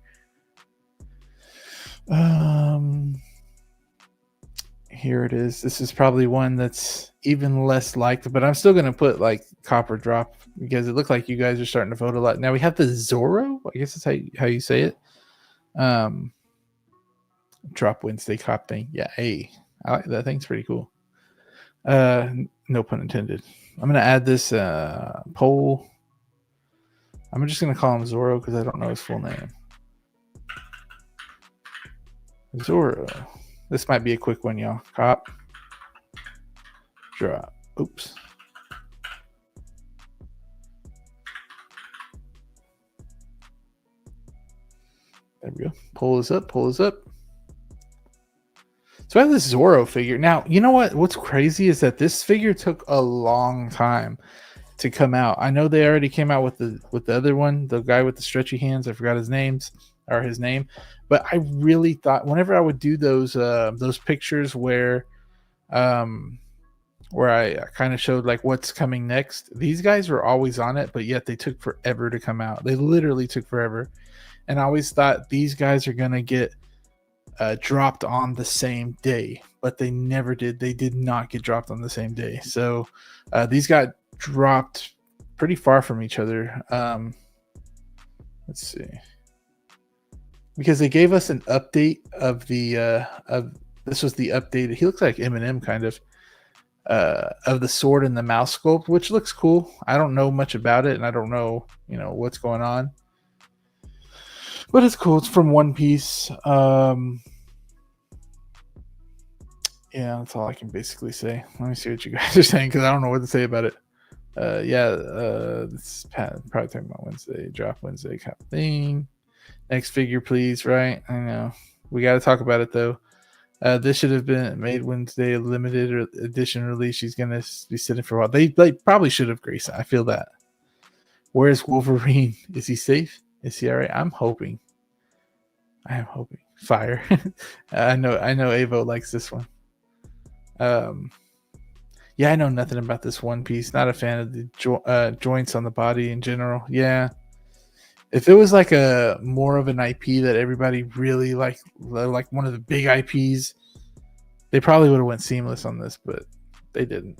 Here it is. This is probably one that's even less liked, but I'm still gonna put like Copper Drop because it looks like you guys are starting to vote a lot. Now we have the Zoro. I guess that's how you say it. Um, Drop Wednesday cop thing. Yeah, hey, I like that thing's pretty cool. No pun intended. I'm gonna add this poll. I'm just gonna call him Zoro because I don't know his full name. Zoro. This might be a quick one, y'all. Cop. Drop. Oops. There we go. Pull this up. Pull this up. So I have this Zoro figure. Now, you know what? What's crazy is that this figure took a long time to come out. I know they already came out with the other one, the guy with the stretchy hands. I forgot his name, but I really thought whenever I would do those pictures where I kind of showed like what's coming next, these guys were always on it, but yet they took forever to come out. They literally took forever, and I always thought these guys are gonna get dropped on the same day, but they never did. They did not get dropped on the same day. So these got dropped pretty far from each other. Let's see, because they gave us an update of the this was the updated. He looks like Eminem kind of the sword and the mouse sculpt, which looks cool. I don't know much about it, and I don't know what's going on. But it's cool. It's from One Piece. Yeah, that's all I can basically say. Let me see what you guys are saying because I don't know what to say about it. This is probably talking about Wednesday. Drop Wednesday kind of thing. Next figure, please. Right? I know. We got to talk about it though. This should have been made Wednesday, a limited edition release. She's going to be sitting for a while. They probably should have, Grace. I feel that. Where's Wolverine? Is he safe? Is he all right? I'm hoping. I am hoping. Fire. I know Avo likes this one. Yeah, I know nothing about this One Piece. Not a fan of the joints on the body in general. Yeah. If it was like a more of an IP that everybody really like one of the big IPs, they probably would have went seamless on this, but they didn't.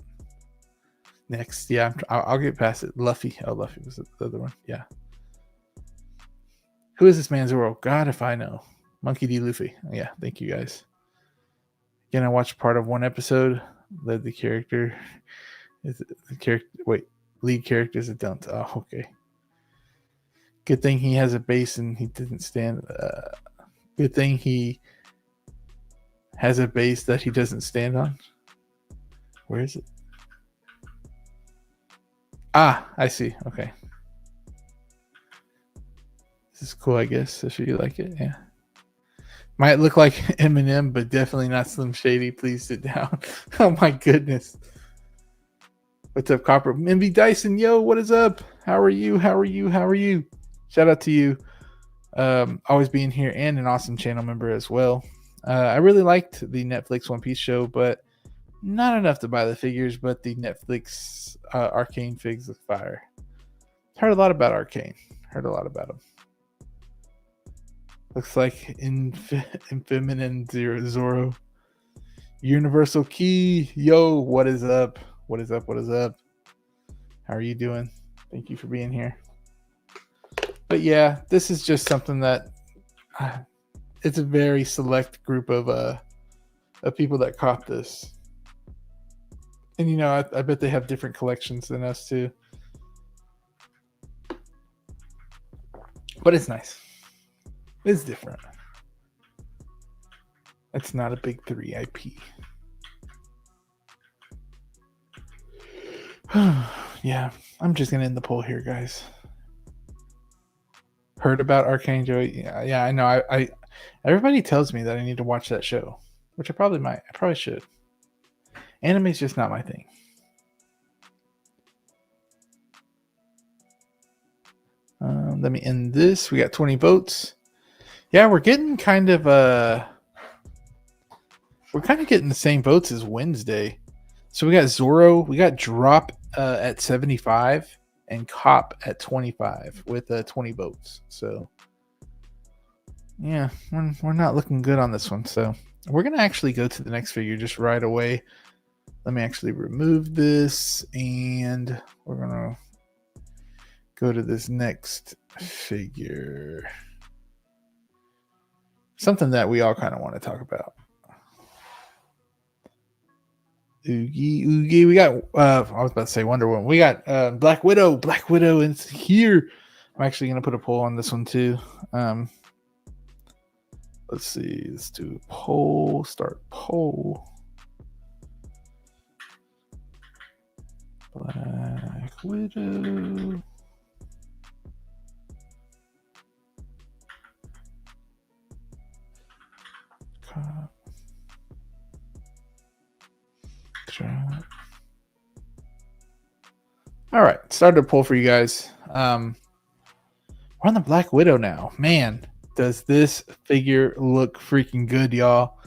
Next, yeah, I'll get past it. Luffy. Oh, Luffy was the other one. Yeah. Who is this man, Zoro? God, if I know. Monkey D. Luffy. Yeah, thank you guys. Again, I watched part of one episode. Led the character. Lead character is a don't. Oh, okay. Good thing he has a base and he didn't stand. Good thing he has a base that he doesn't stand on. Where is it? Ah, I see. Okay. This is cool, I guess, if you like it. Yeah. Might look like Eminem, but definitely not Slim Shady. Please sit down. Oh my goodness. What's up, Copper? MB Dyson, yo, what is up? How are you? Shout out to you. Always being here and an awesome channel member as well. I really liked the Netflix One Piece show, but not enough to buy the figures, but the Netflix Arcane figs look fire. Heard a lot about Arcane. Heard a lot about them. Looks like Infeminine Zoro. Universal Key. Yo, what is up? What is up? How are you doing? Thank you for being here. But yeah, this is just something that it's a very select group of people that caught this. And I bet they have different collections than us too. But it's nice. It's different. It's not a big 3 IP. Yeah, I'm just gonna end the poll here, guys. Heard about Arcane Joey? Yeah, I know. I everybody tells me that I need to watch that show, which I probably might. I probably should. Anime's just not my thing. Let me end this. We got 20 votes. Yeah, we're getting kind of getting the same votes as Wednesday. So we got Zoro, we got Drop at 75 and Cop at 25 with 20 votes. So Yeah, we're not looking good on this one. So we're gonna actually go to the next figure just right away. Let me actually remove this, and we're gonna go to this next figure. Something that we all kind of want to talk about. Oogie. We got I was about to say Wonder Woman. We got Black Widow. Black Widow is here. I'm actually gonna put a poll on this one too. Let's see. Let's do a poll. Start poll. Black Widow. All right, started a poll for you guys. We're on the Black Widow now. Man, does this figure look freaking good, y'all?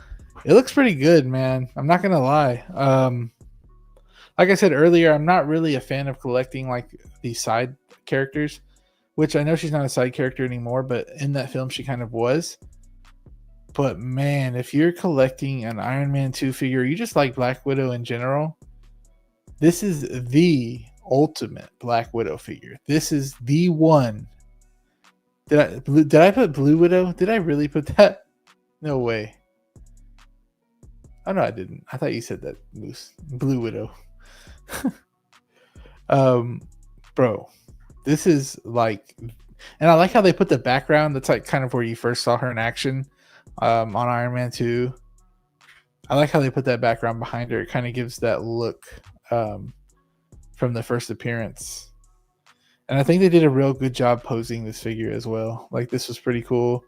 It looks pretty good, man. I'm not gonna lie. Like I said earlier, I'm not really a fan of collecting like these side characters, which I know she's not a side character anymore, but in that film she kind of was. But man, if you're collecting an Iron Man 2 figure, you just like Black Widow in general, this is the ultimate Black Widow figure. This is the one. Did I put Blue Widow? Did I really put that? No way. Oh no, I didn't. I thought you said that, Moose. Blue Widow. Bro, this is like, and I like how they put the background. That's like kind of where you first saw her in action, on Iron Man 2. I like how they put that background behind her. It kind of gives that look, from the first appearance. And I think they did a real good job posing this figure as well. Like, this was pretty cool.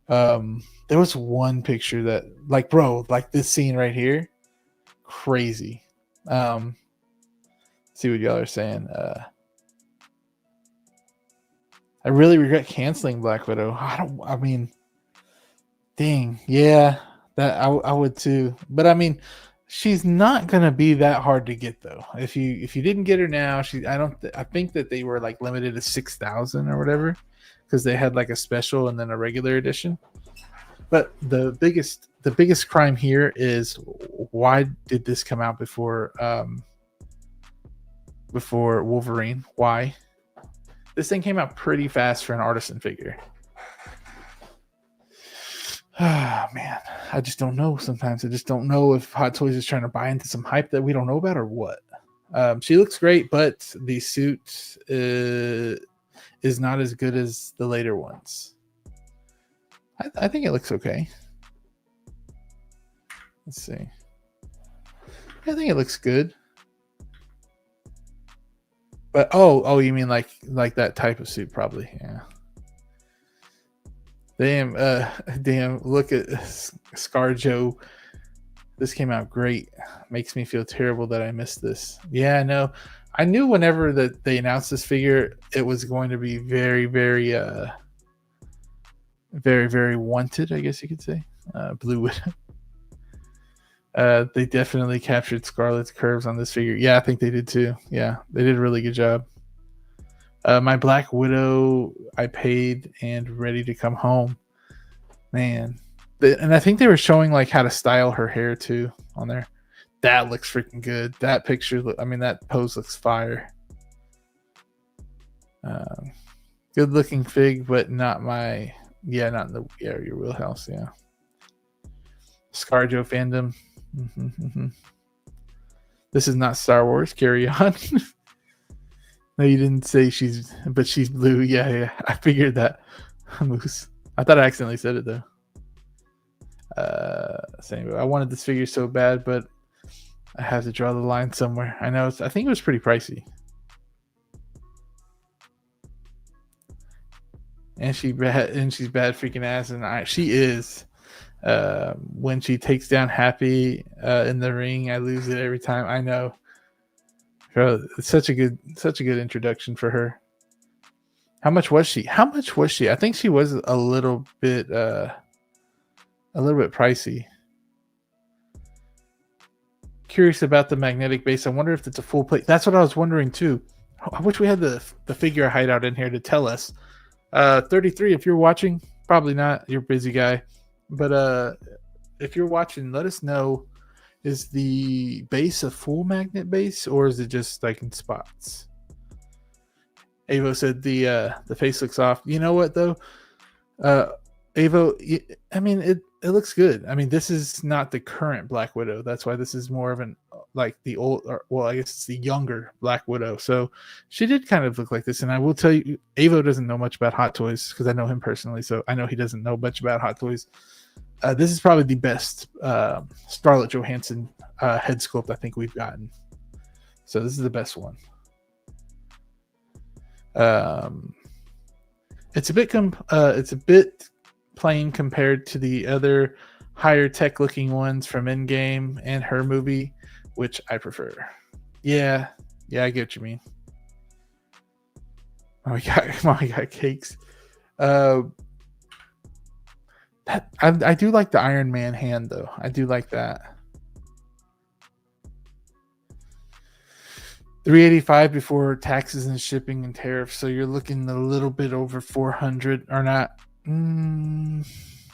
There was one picture that, like, bro, like this scene right here, crazy. See what y'all are saying. I really regret canceling Black Widow. I mean, dang, yeah, that I would too. But I mean, she's not gonna be that hard to get though. If you didn't get her now, I think that they were like limited to 6,000 or whatever, because they had like a special and then a regular edition. But the biggest crime here is, why did this come out before Wolverine? Why? This thing came out pretty fast for an Artisan figure. Ah, man, I just don't know. Sometimes I just don't know if Hot Toys is trying to buy into some hype that we don't know about or what. She looks great, but the suit is not as good as the later ones. I think it looks okay. Let's see. I think it looks good. But oh, you mean like that type of suit? Probably, yeah. Damn! Look at ScarJo. This came out great. Makes me feel terrible that I missed this. Yeah, no, I knew whenever that they announced this figure, it was going to be very, very, very, very wanted. I guess you could say. Blue Widow. They definitely captured Scarlett's curves on this figure. Yeah, I think they did too. Yeah, they did a really good job. My Black Widow, I paid and ready to come home. Man. And I think they were showing like how to style her hair too on there. That looks freaking good. That picture, that pose looks fire. Good looking fig, but not not in your wheelhouse. Yeah. ScarJo fandom. This is not Star Wars. Carry on. No, you didn't say she's blue. Yeah. I figured that. Moose. I thought I accidentally said it though. Same. I wanted this figure so bad, but I have to draw the line somewhere. I know. I think it was pretty pricey. And she's bad freaking ass, and she is. When she takes down Happy in the ring, I lose it every time. I know. It's such a good introduction for her. How much was she? I think she was a little bit pricey. Curious about the magnetic base. I wonder if it's a full plate. That's what I was wondering too. I wish we had the figure hideout in here to tell us. 33, if you're watching, Probably not. You're a busy guy. But if you're watching, let us know. Is the base a full magnet base or is it just like in spots? Avo said the face looks off. You know what though? Uh Avo, I mean it looks good. I mean, this is not the current Black Widow. That's why this is more of an like the old, or, well, I guess it's the younger Black Widow. So she did kind of look like this. And I will tell you, Avo doesn't know much about Hot Toys because I know him personally. So I know he doesn't know much about Hot Toys. This is probably the best Scarlett Johansson head sculpt I think we've gotten. So this is the best one. It's a bit plain compared to the other higher tech looking ones from Endgame and her movie, which I prefer. Yeah, I get what you mean. Oh my god, cakes. I do like the Iron Man hand though. I do like that. $385 before taxes and shipping and tariffs, so you're looking a little bit over 400 or not.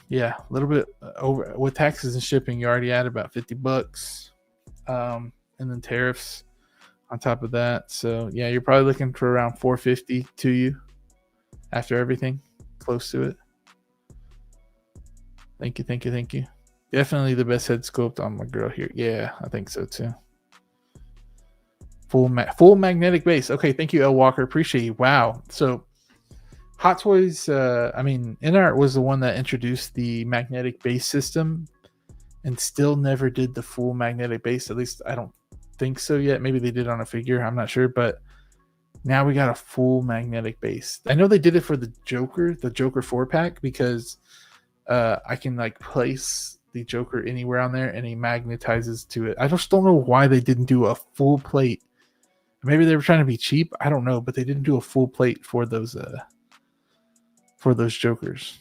Yeah, a little bit over with taxes and shipping. You already add about $50, and then tariffs on top of that. So yeah, you're probably looking for around 450 to you after everything, close to it. Thank you. Definitely the best head sculpt on my girl here. Yeah, I think so too. Full magnetic base. Okay, thank you, L Walker. Appreciate you. Wow. So Hot Toys, I mean, Inart was the one that introduced the magnetic base system and still never did the full magnetic base. At least I don't think so yet. Maybe they did on a figure. I'm not sure. But now we got a full magnetic base. I know they did it for the Joker 4-pack, because I can like place the Joker anywhere on there and he magnetizes to it. I just don't know why they didn't do a full plate. Maybe they were trying to be cheap. I don't know, but they didn't do a full plate for those Jokers.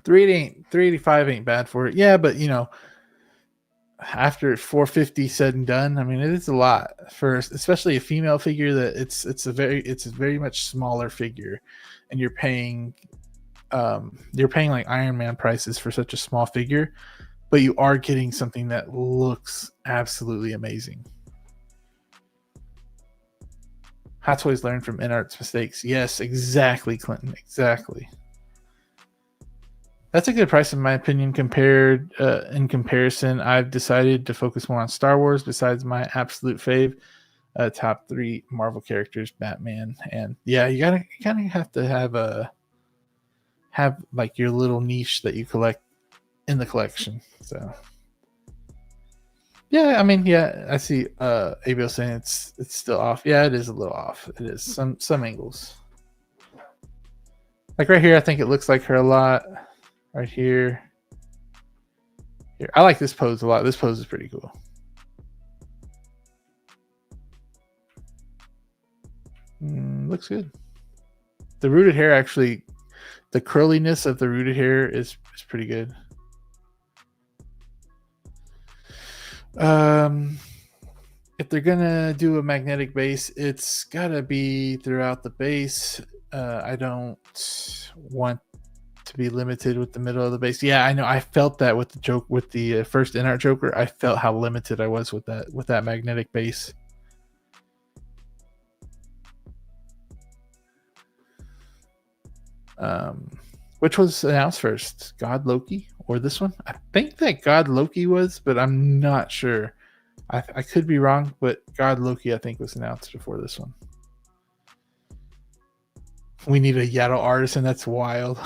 385 ain't bad for it. Yeah, but you know, after 450 said and done, I mean, it is a lot for especially a female figure. That it's a very much smaller figure, and you're paying like Iron Man prices for such a small figure, but you are getting something that looks absolutely amazing. Hot Toys learn from Inart's mistakes. Yes, exactly, Clinton. Exactly. That's a good price in my opinion. In comparison, I've decided to focus more on Star Wars. Besides my absolute fave, top 3 Marvel characters, Batman, and yeah, you kind of have to have like your little niche that you collect in the collection. So yeah, I mean, yeah, I see ABL saying it's still off. Yeah, it is a little off. It is some angles. Like right here, I think it looks like her a lot. Right here. Here. I like this pose a lot. This pose is pretty cool. Looks good. The rooted hair actually, the curliness of the rooted hair is pretty good. If they're gonna do a magnetic base, it's gotta be throughout the base. I don't want to be limited with the middle of the base. Yeah, I know. I felt that with the first Inart Joker. I felt how limited I was with that magnetic base. Which was announced first, God Loki or this one? I think that God Loki was, but I'm not sure. I could be wrong, but God Loki I think was announced before this one. We need a Yaddle Artisan. That's wild.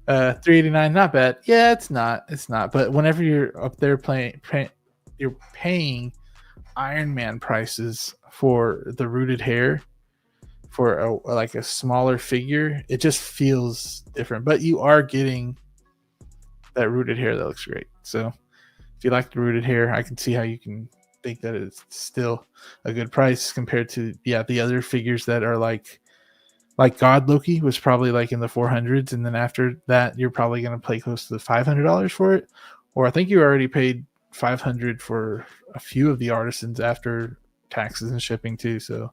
389, not bad. Yeah, it's not. But whenever you're up there you're paying Iron Man prices for the rooted hair for like a smaller figure, it just feels different. But you are getting that rooted hair that looks great. So if you like the rooted hair, I can see how you can think that it's still a good price compared to the other figures that are like God Loki was probably like in the 400s, and then after that you're probably going to pay close to the $500 for it, or I think you already paid $500 for a few of the Artisans after taxes and shipping too. So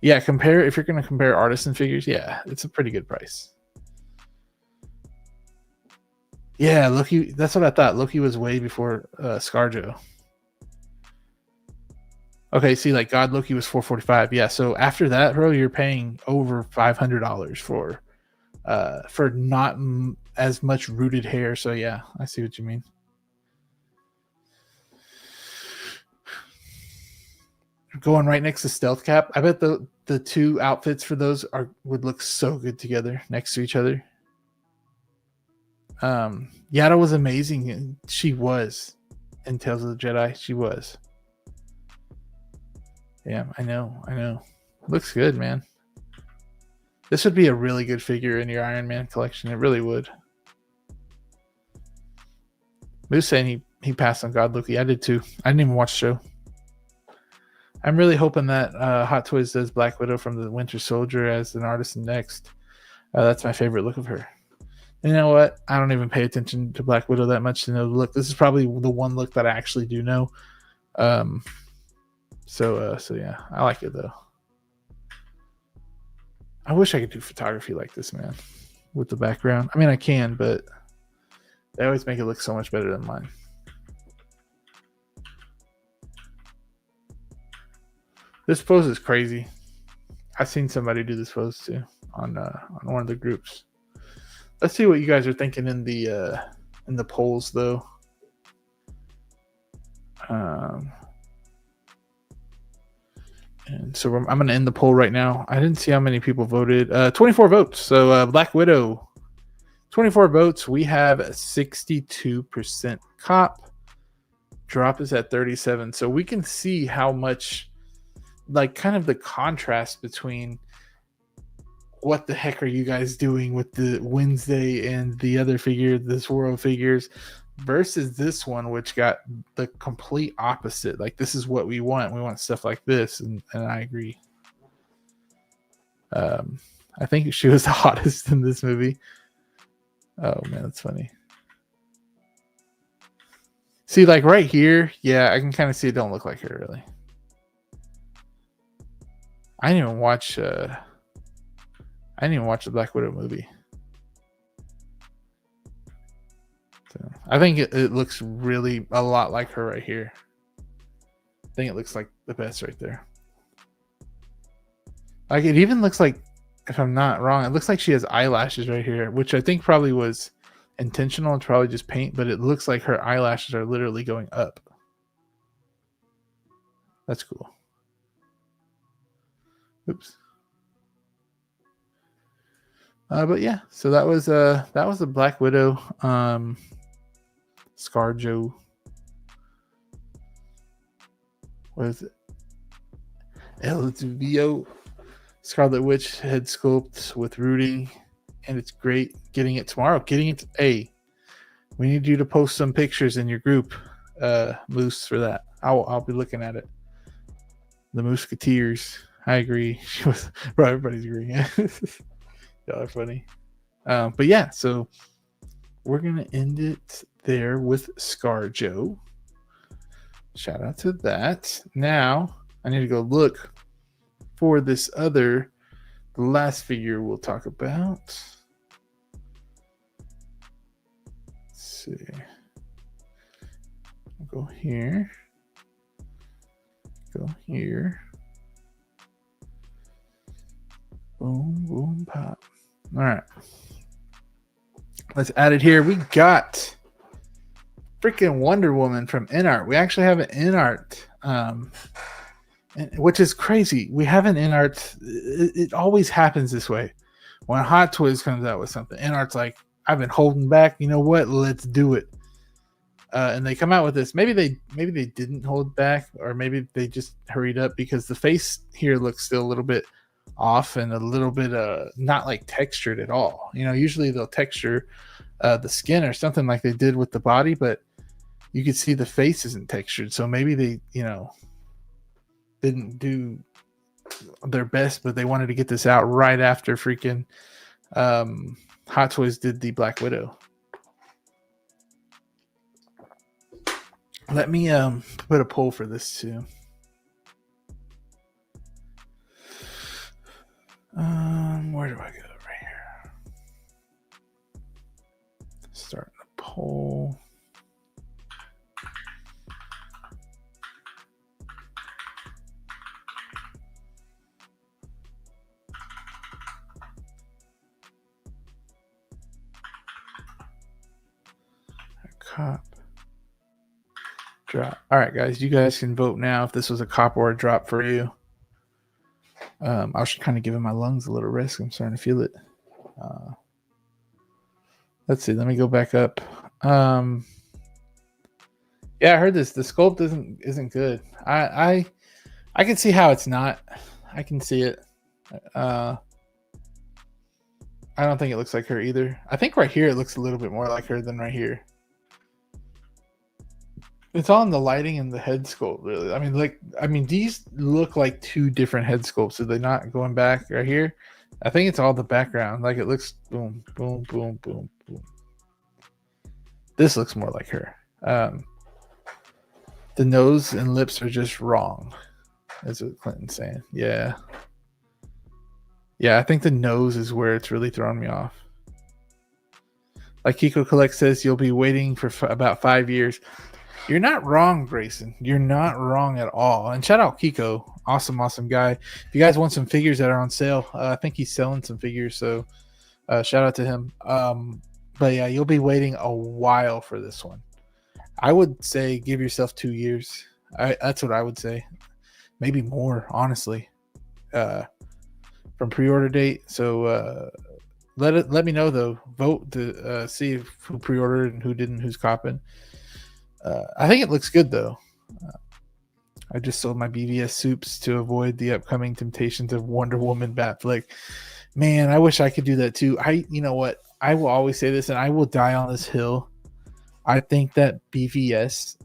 yeah, if you're going to compare Artisan figures, yeah, it's a pretty good price. Yeah, Loki. That's what I thought. Loki was way before ScarJo. Okay, see, like God Loki was 445. Yeah, so after that, bro, you're paying over $500 for not as much rooted hair. So yeah, I see what you mean. Going right next to Stealth Cap. I bet the two outfits for those would look so good together next to each other. Yada was amazing. She was in Tales of the Jedi. She was. Yeah, I know. Looks good, man. This would be a really good figure in your Iron Man collection. It really would. Moose saying he passed on God Loki. I did too. I didn't even watch the show. I'm really hoping that Hot Toys does Black Widow from the Winter Soldier as an artisan next. That's my favorite look of her. And you know what? I don't even pay attention to Black Widow that much to know the look. This is probably the one look that I actually do know. So yeah, I like it though. I wish I could do photography like this, man, with the background. I mean, I can, but they always make it look so much better than mine. This pose is crazy. I've seen somebody do this pose too on one of the groups. Let's see what you guys are thinking in the polls though. And so I'm going to end the poll right now. I didn't see how many people voted. 24 votes. So Black Widow, 24 votes. We have a 62% cop. Drop is at 37. So we can see how much, like, kind of the contrast between what the heck are you guys doing with the Wednesday and the other figure, the Zoro figures, versus this one, which got the complete opposite. Like, this is what we want. We want stuff like this, and I agree. I think she was the hottest in this movie. Oh man, that's funny. See, like right here, yeah, I can kind of see it don't look like her really. I didn't even watch the Black Widow movie. So, I think it looks really a lot like her right here. I think it looks like the best right there. Like, it even looks like, if I'm not wrong, it looks like she has eyelashes right here, which I think probably was intentional. It's probably just paint, but it looks like her eyelashes are literally going up. That's cool. Oops. But yeah, so that was the Black Widow, ScarJo. What is it? LVO Scarlet Witch head sculpt with rooting, and it's great. Getting it tomorrow. Getting it. Hey, we need you to post some pictures in your group, Moose, for that. I'll be looking at it. The Musketeers. I agree. She was. Bro, everybody's agreeing. Y'all are funny. But yeah, so we're gonna end it there with ScarJo. Shout out to that. Now I need to go look for this the last figure we'll talk about. Let's see. I'll go here. Go here. Boom, boom, pop. All right. Let's add it here. We got freaking Wonder Woman from Inart. We actually have an Inart, which is crazy. We have an Inart. It always happens this way. When Hot Toys comes out with something, Inart's like, I've been holding back. You know what? Let's do it. And they come out with this. Maybe they didn't hold back, or maybe they just hurried up because the face here looks still a little bit off and a little bit not like textured at all. You know, usually they'll texture the skin or something like they did with the body, but you could see the face isn't textured. So maybe they, didn't do their best, but they wanted to get this out right after freaking Hot Toys did the Black Widow. Let me put a poll for this too. Where do I go? Right here. Start the poll. Cop. Drop. All right, guys. You guys can vote now if this was a cop or a drop for you. I was kind of giving my lungs a little rest. I'm starting to feel it. Let's see. Let me go back up. Yeah, I heard this. The sculpt isn't good. I can see how it's not. I can see it. I don't think it looks like her either. I think right here it looks a little bit more like her than right here. It's all in the lighting and the head sculpt, really. I mean, these look like two different head sculpts. Are they not going back right here? I think it's all the background. Like it looks boom, boom, boom, boom, boom. This looks more like her. The nose and lips are just wrong. That's what Clinton's saying. Yeah. Yeah, I think the nose is where it's really throwing me off. Like Kiko Collect says, you'll be waiting for about 5 years. You're not wrong, Grayson. You're not wrong at all. And shout out Kiko. Awesome, awesome guy. If you guys want some figures that are on sale, I think he's selling some figures. So shout out to him. But yeah, you'll be waiting a while for this one. I would say give yourself 2 years. That's what I would say. Maybe more, honestly. From pre-order date. So let me know though. Vote to see who pre-ordered and who didn't, who's copping. I think it looks good though. I just sold my BVS soups to avoid the upcoming temptations of Wonder Woman Batflick. Man, I wish I could do that too. You know what? I will always say this, and I will die on this hill. I think that BVS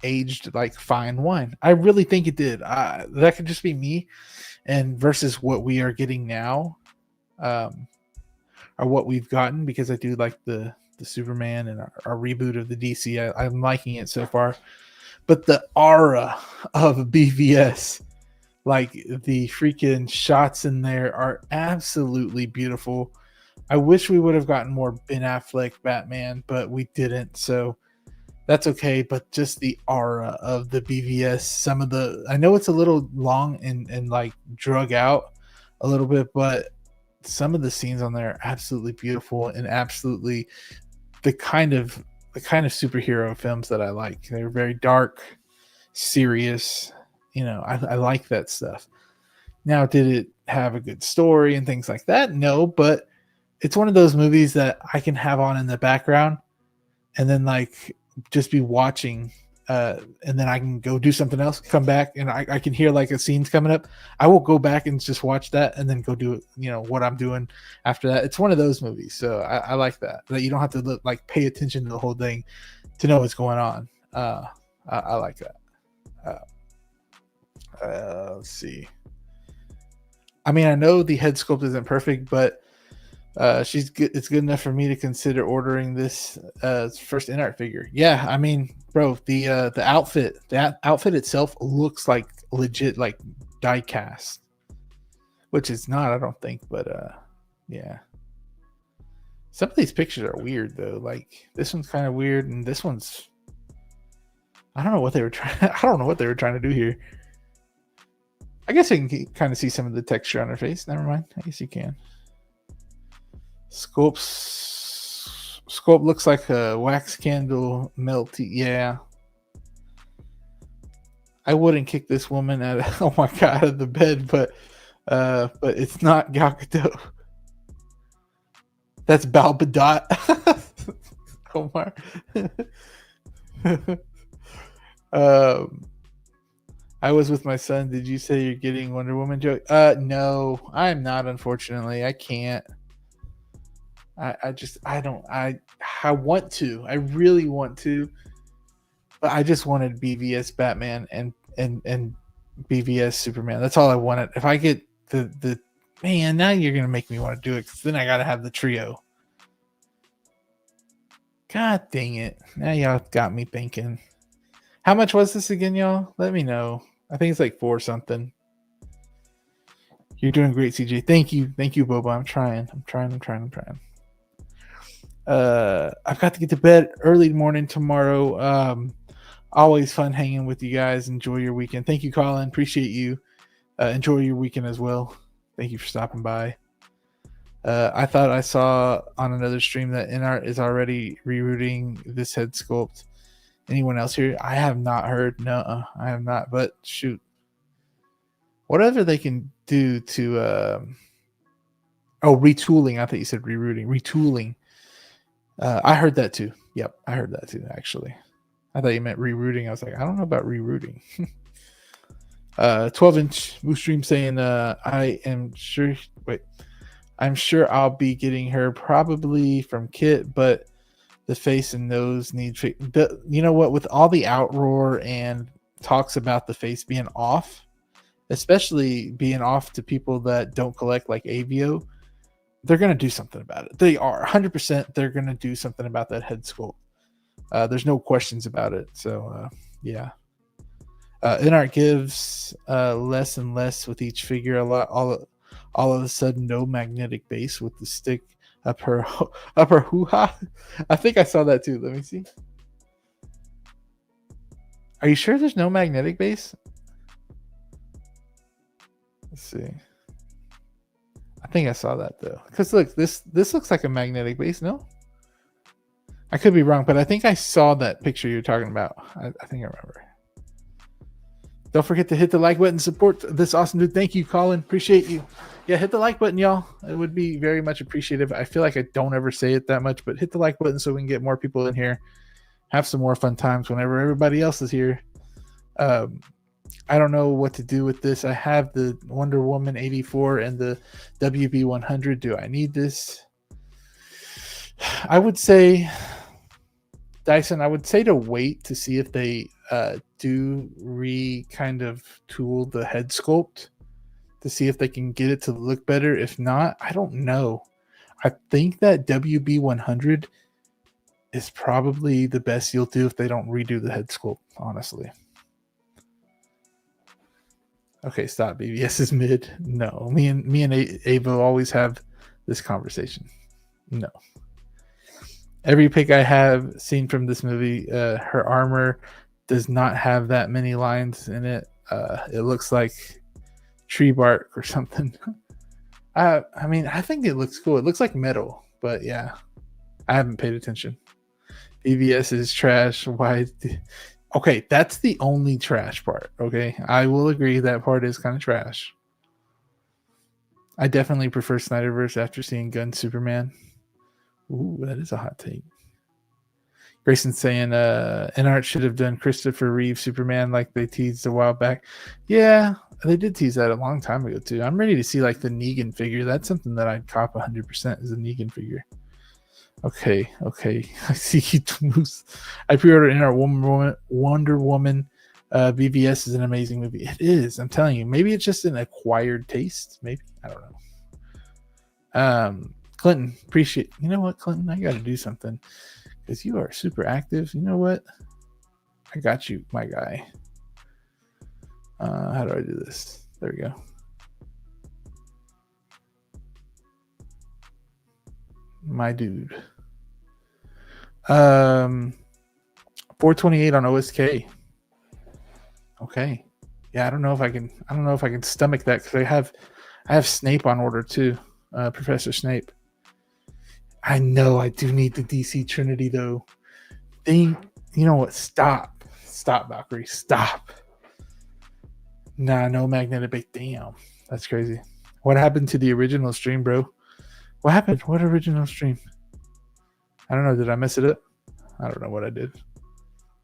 aged like fine wine. I really think it did. That could just be me, and versus what we are getting now, or what we've gotten, because I do like the Superman and our reboot of the DC. I'm liking it so far, but the aura of BVS, like the freaking shots in there, are absolutely beautiful. I wish we would have gotten more Ben Affleck Batman, but we didn't, so that's okay. But just the aura of the BVS, I know it's a little long and like drug out a little bit, but some of the scenes on there are absolutely beautiful and absolutely the kind of superhero films that I like. They're very dark, serious. You know, I like that stuff. Now, did it have a good story and things like that? No, but it's one of those movies that I can have on in the background and then like just be watching, and then I can go do something else, come back, and I can hear like a scene's coming up. I will go back and just watch that and then go do it, you know, what I'm doing after that. It's one of those movies. So I like that you don't have to like pay attention to the whole thing to know what's going on. I like that. Let's see. I mean, I know the head sculpt isn't perfect, but she's good. It's good enough for me to consider ordering this first Inart figure. Yeah, I mean, bro, the outfit itself looks like legit, like die cast, which it's not, I don't think. But yeah, some of these pictures are weird though. Like this one's kind of weird, and this one's, I don't know what they were trying. I don't know what they were trying to do here. I guess you can kind of see some of the texture on her face. Never mind. I guess you can. Sculpt looks like a wax candle melty. Yeah. I wouldn't kick this woman out of the bed, but it's not Gal Gadot. That's Balbadot. Omar. I was with my son. Did you say you're getting Wonder Woman joke? No, I'm not, unfortunately. I can't. I want to. I really want to. But I just wanted BVS Batman and BVS Superman. That's all I wanted. If I get the man, now you're gonna make me want to do it, because then I gotta have the trio. God dang it. Now y'all got me thinking. How much was this again, y'all? Let me know. I think it's like 4 something. You're doing great, CJ. Thank you, Boba. I'm trying. I've got to get to bed early morning tomorrow. Always fun hanging with you guys. Enjoy your weekend. Thank you, Colin. Appreciate you. Enjoy your weekend as well. Thank you for stopping by. I thought I saw on another stream that Inart is already rerouting this head sculpt. Anyone else here? I have not heard. No, I have not. But shoot, whatever they can do to retooling. I thought you said rerouting. Retooling. I heard that too. Yep, I heard that too. Actually, I thought you meant rerouting. I was like, I don't know about rerouting. 12-inch Moose Stream saying, I am sure. Wait, I'm sure I'll be getting her probably from Kit, but the face and nose need. You know what? With all the outroar and talks about the face being off, especially being off to people that don't collect like Avio, they're going to do something about it. They are 100%. They're going to do something about that head sculpt. There's no questions about it. So, yeah. Inart gives less and less with each figure. All of a sudden, no magnetic base with the stick up her hoo-ha. I think I saw that too. Let me see. Are you sure there's no magnetic base? Let's see. I think I saw that though. Because look, this looks like a magnetic base, no? I could be wrong, but I think I saw that picture you're talking about. I think I remember. Don't forget to hit the like button. Support this awesome dude. Thank you, Colin. Appreciate you. Yeah, hit the like button, y'all. It would be very much appreciative. I feel like I don't ever say it that much, but hit the like button so we can get more people in here. Have some more fun times whenever everybody else is here. I don't know what to do with this. I have the Wonder Woman 84 and the WB 100. Do I need this? I would say, Dyson, I would say to wait to see if they do kind of tool the head sculpt to see if they can get it to look better. If not, I don't know. I think that WB 100 is probably the best you'll do if they don't redo the head sculpt, honestly. Okay, stop. BBS is mid. No, me and Ava always have this conversation. No. Every pick I have seen from this movie, her armor does not have that many lines in it. It looks like tree bark or something. I mean, I think it looks cool. It looks like metal, but yeah, I haven't paid attention. BBS is trash. Why? Okay, that's the only trash part. Okay, I will agree that part is kind of trash. I definitely prefer Snyderverse after seeing Gun Superman. Ooh, that is a hot take. Grayson saying Inart should have done Christopher Reeve Superman like they teased a while back. Yeah, they did tease that a long time ago too. I'm ready to see like the Negan figure. That's something that I'd cop 100% is a Negan figure. Okay. I see you moves. I pre-ordered Inart Wonder Woman. BVS is an amazing movie. It is. I'm telling you. Maybe it's just an acquired taste. Maybe I don't know. Clinton, appreciate. You know what, Clinton? I got to do something because you are super active. You know what? I got you, my guy. How do I do this? There we go. My dude. 428 on OSK. Okay. Yeah, I don't know if I can stomach that because I have Snape on order too. Professor Snape. I know I do need the DC Trinity though. You know what? Stop, Valkyrie. Stop. Nah, no magnetic base. Damn. That's crazy. What happened to the original stream, bro? What happened? What original stream? I don't know. Did I mess it up? I don't know what I did.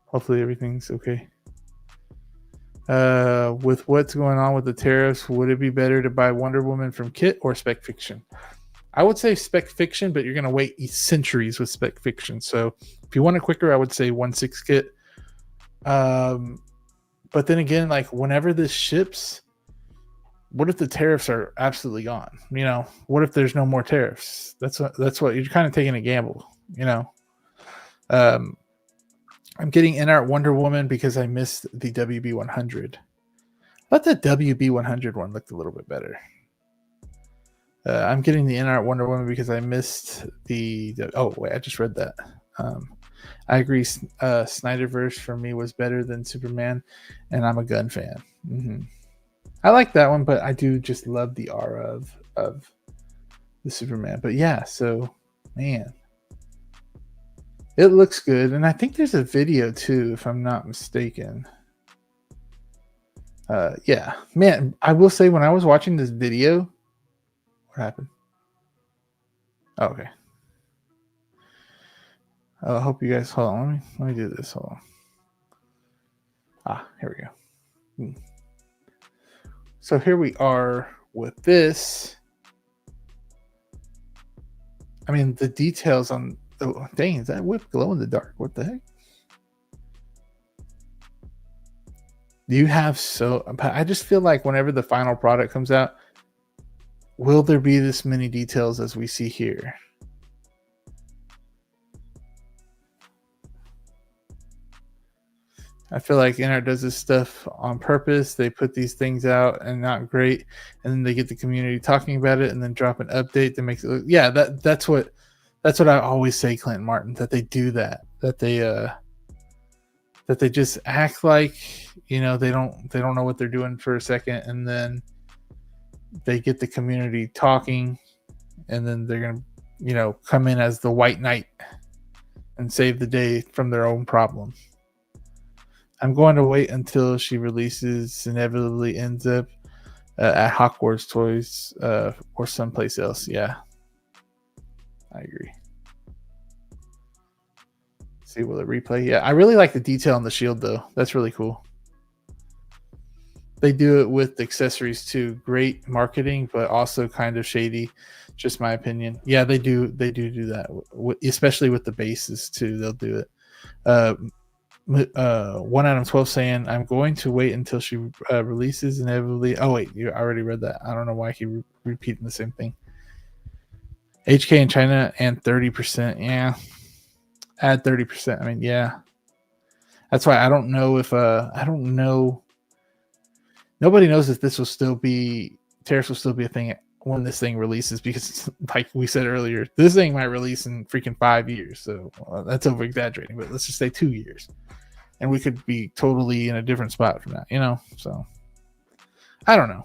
Hopefully everything's okay. With what's going on with the tariffs, would it be better to buy Wonder Woman from Kit or Spec Fiction? I would say Spec Fiction, but you're going to wait centuries with Spec Fiction. So if you want it quicker, I would say 1/6 Kit. But then again, like whenever this ships, what if the tariffs are absolutely gone? You know, what if there's no more tariffs? That's what you're kind of taking a gamble. You know, I'm getting Inart Wonder Woman because I missed the WB 100. But the WB 100 one looked a little bit better. I'm getting the Inart Wonder Woman because I missed the. Oh wait, I just read that. I agree. Snyderverse for me was better than Superman, and I'm a Gun fan. Mm-hmm. I like that one, but I do just love the aura of the Superman. But yeah, so man, it looks good, and I think there's a video too, if I'm not mistaken. Yeah, man, I will say when I was watching this video, what happened? Oh, okay. I hope you guys hold on. Let me do this. Hold on. Here we go. So here we are with this. I mean, the details on. Oh, dang, is that whip glow in the dark? What the heck? You have I just feel like whenever the final product comes out, will there be this many details as we see here? I feel like Inart does this stuff on purpose. They put these things out and not great, and then they get the community talking about it, and then drop an update that makes it look. Yeah, that's what I always say, Clint Martin, that they do that they just act like they don't know what they're doing for a second, and then they get the community talking, and then they're gonna come in as the white knight and save the day from their own problem. I'm going to wait until she releases, inevitably ends up at Hogwarts Toys or someplace else. Yeah, I agree. See, will it replay? Yeah, I really like the detail on the shield, though. That's really cool. They do it with accessories too. Great marketing, but also kind of shady. Just my opinion. Yeah, they do that, especially with the bases too. They'll do it. 1 out of 12 saying, I'm going to wait until she releases inevitably. Oh wait, you already read that. I don't know why I keep repeating the same thing. HK in China and 30%. Yeah, add 30%. I mean, yeah, that's why I don't know if I don't know. Nobody knows if this will still be tariffs will still be a thing when this thing releases, because like we said earlier, this thing might release in freaking 5 years. So that's over exaggerating, but let's just say 2 years. And we could be totally in a different spot from that, So I don't know,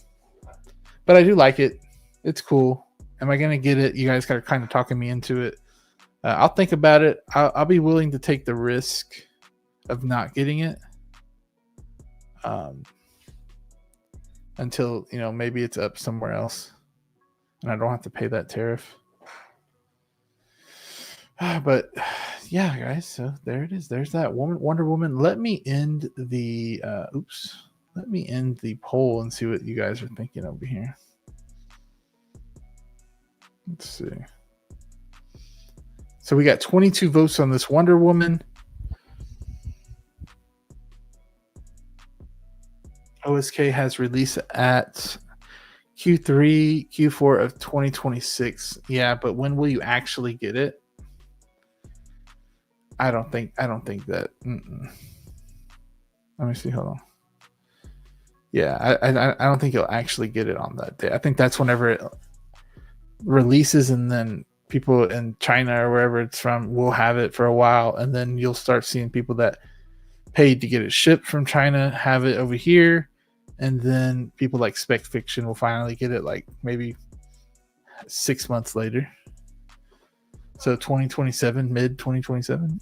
but I do like it. It's cool. Am I gonna get it? You guys are kind of talking me into it. I'll think about it. I'll be willing to take the risk of not getting it, until maybe it's up somewhere else, and I don't have to pay that tariff. But yeah, guys, so there it is. There's that Wonder Woman. Let me end the poll and see what you guys are thinking over here. Let's see. So we got 22 votes on this Wonder Woman. OSK has release at Q3, Q4 of 2026. Yeah, but when will you actually get it? I don't think that. Let me see. Hold on. Yeah, I don't think you'll actually get it on that day. I think that's whenever it releases, and then people in China or wherever it's from will have it for a while, and then you'll start seeing people that paid to get it shipped from China have it over here, and then people like Spec Fiction will finally get it like maybe 6 months later. So 2027, mid 2027.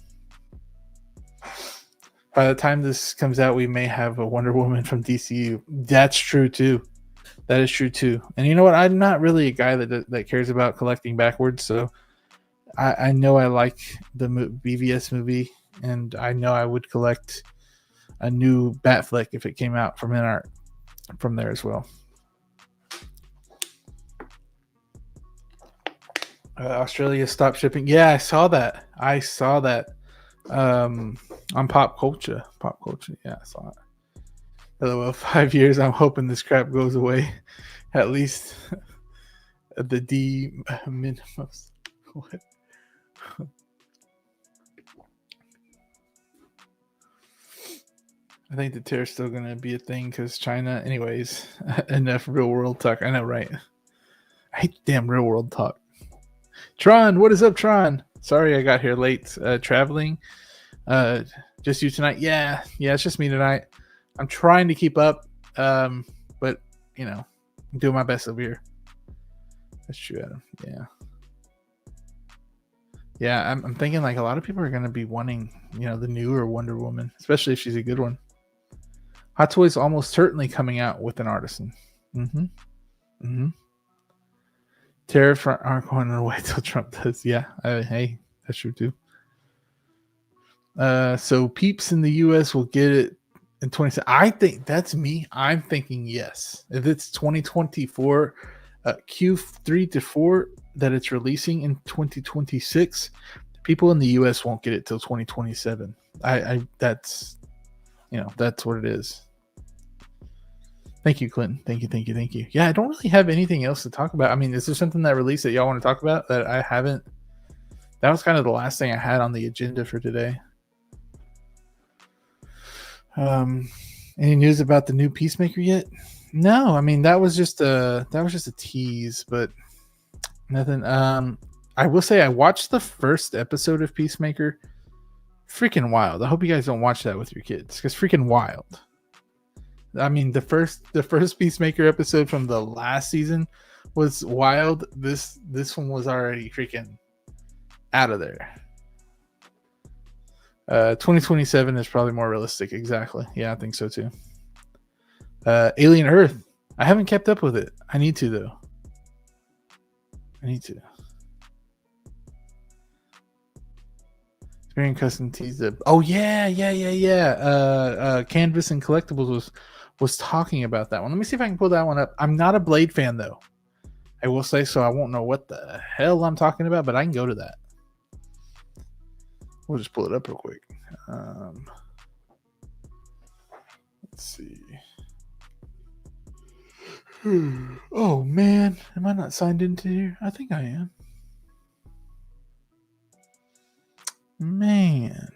By the time this comes out, we may have a Wonder Woman from DCU. That's true too. That is true too. And you know what? I'm not really a guy that cares about collecting backwards. So I know I like the BVS movie, and I know I would collect a new Batfleck if it came out from Inart from there as well. Australia stopped shipping. Yeah, I saw that. On Pop Culture. Yeah, I saw it. LOL, 5 years. I'm hoping this crap goes away. At least the D minimums. What? I think the tariff's still going to be a thing because China, anyways. Enough real world talk. I know, right? I hate damn real world talk. Tron, what is up, Tron? Sorry I got here late traveling. Just you tonight? Yeah, it's just me tonight. I'm trying to keep up, but I'm doing my best over here. That's true, Adam. Yeah. Yeah, I'm thinking like a lot of people are going to be wanting, the newer Wonder Woman, especially if she's a good one. Hot Toys almost certainly coming out with an Artisan. Mm-hmm. Mm-hmm. Tariffs aren't going away till Trump does. Yeah, hey, that's true too. So Peeps in the U.S. will get it in 20. I think that's me. I'm thinking yes. If it's 2024, Q3 to 4 that it's releasing in 2026, people in the U.S. won't get it till 2027. That's that's what it is. Thank you, Clinton. Thank you. Yeah, I don't really have anything else to talk about. I mean, is there something that released that y'all want to talk about that I haven't? That was kind of the last thing I had on the agenda for today. Any news about the new Peacemaker yet? No, I mean that was just a tease, but nothing. I will say I watched the first episode of Peacemaker. Freaking wild. I hope you guys don't watch that with your kids, because freaking wild. I mean, the first Peacemaker episode from the last season was wild. This one was already freaking out of there. 2027 is probably more realistic. Exactly. Yeah, I think so too. Alien Earth. I haven't kept up with it. I need to though. I need to. Experience custom tees. Oh yeah. Canvas and Collectibles was talking about that one. Let me see if I can pull that one up. I'm not a Blade fan though. I will say so. I won't know what the hell I'm talking about, but I can go to that. We'll just pull it up real quick. Let's see. Oh man, am I not signed into here? I think I am. Man,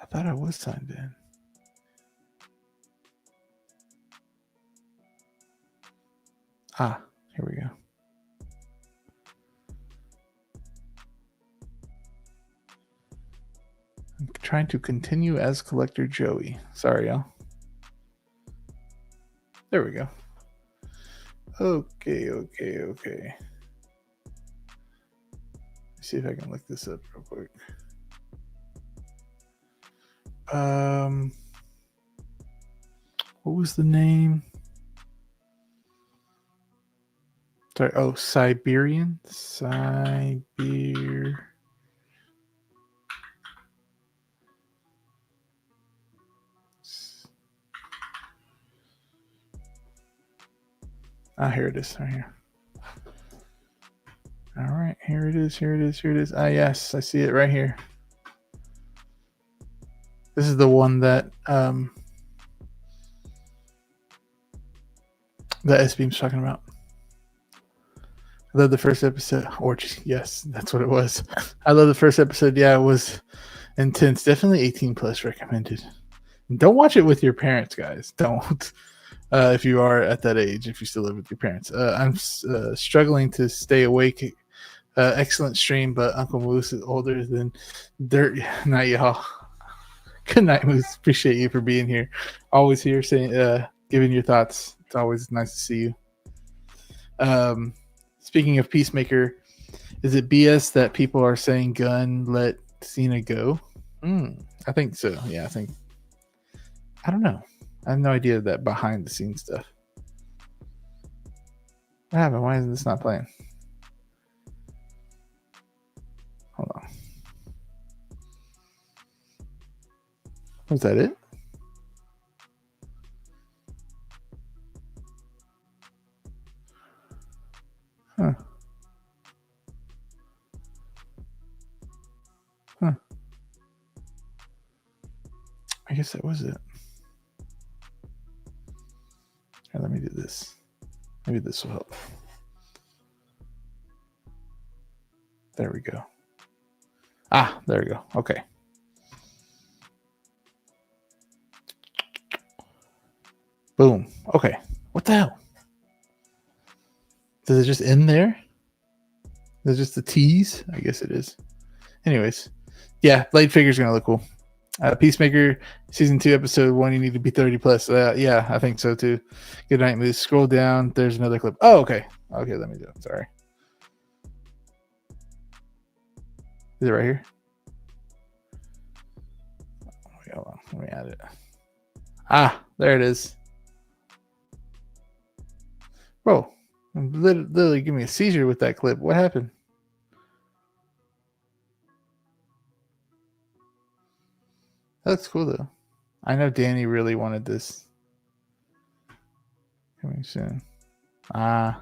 I thought I was signed in. Ah, here we go. I'm trying to continue as Collector Joey. Sorry, y'all. There we go. Okay. Let's see if I can look this up real quick. What was the name? Sorry. Oh, Siberian. Here it is. Right here. All right, here it is. Ah, yes, I see it right here. This is the one that S-Beam's talking about. I love the first episode. Yes, that's what it was. I love the first episode. Yeah, it was intense. Definitely 18 plus recommended. Don't watch it with your parents, guys. Don't. If you are at that age, if you still live with your parents. I'm struggling to stay awake. Excellent stream, but Uncle Moose is older than dirt. Not y'all. Good night, Moose. Appreciate you for being here. Always here saying, giving your thoughts. It's always nice to see you. Speaking of Peacemaker, is it BS that people are saying Gunn let Cena go? I think so. Yeah, I don't know. I have no idea that behind the scenes stuff. What happened? Why isn't this not playing? Hold on. Was that it? Huh. I guess that was it. Here, let me do this. Maybe this will help. There we go. There we go. Okay. Boom. Okay. What the hell? Does it just end there? Is it just a tease? I guess it is. Anyways. Yeah, Blade figure's going to look cool. Peacemaker season 2 episode 1. You need to be 30 plus. Yeah, I think so too. Good night, Moose. Scroll down. There's another clip. Oh, okay. Okay, let me do it. Sorry. Is it right here? Hold on. Let me add it. Ah, there it is. Bro, literally give me a seizure with that clip. What happened? That looks cool though. I know Danny really wanted this. Coming soon. Ah.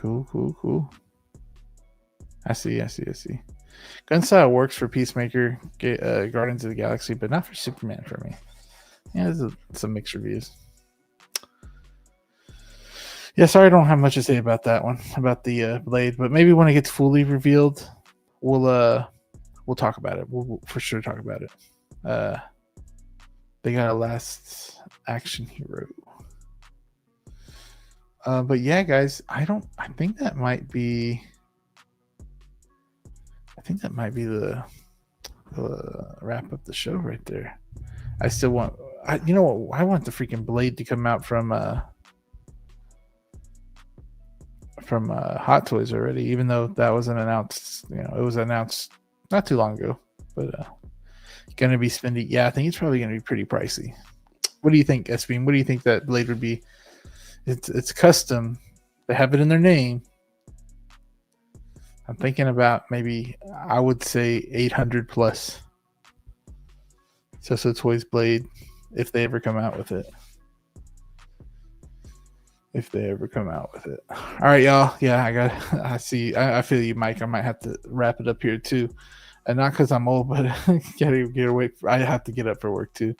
Cool. I see. Gun style works for Peacemaker, Guardians of the Galaxy, but not for Superman for me. Yeah, there's some mixed reviews. Yeah, sorry I don't have much to say about that one, about the Blade, but maybe when it gets fully revealed, we'll talk about it. We'll for sure talk about it. They got a last action hero. But yeah, guys, I think that might be the wrap up the show right there. I still want, I want the freaking Blade to come out from Hot Toys already, even though that wasn't announced. It was announced not too long ago, but gonna be spendy. Yeah, I think it's probably gonna be pretty pricey. What do you think, Esbeam? What do you think that Blade would be? It's custom. They have it in their name. I'm thinking about maybe, I would say 800 plus. So Toys Blade, if they ever come out with it. All right, y'all. Yeah, I see. I feel you, Mike. I might have to wrap it up here too. And not because I'm old, but gotta get away. I have to get up for work too.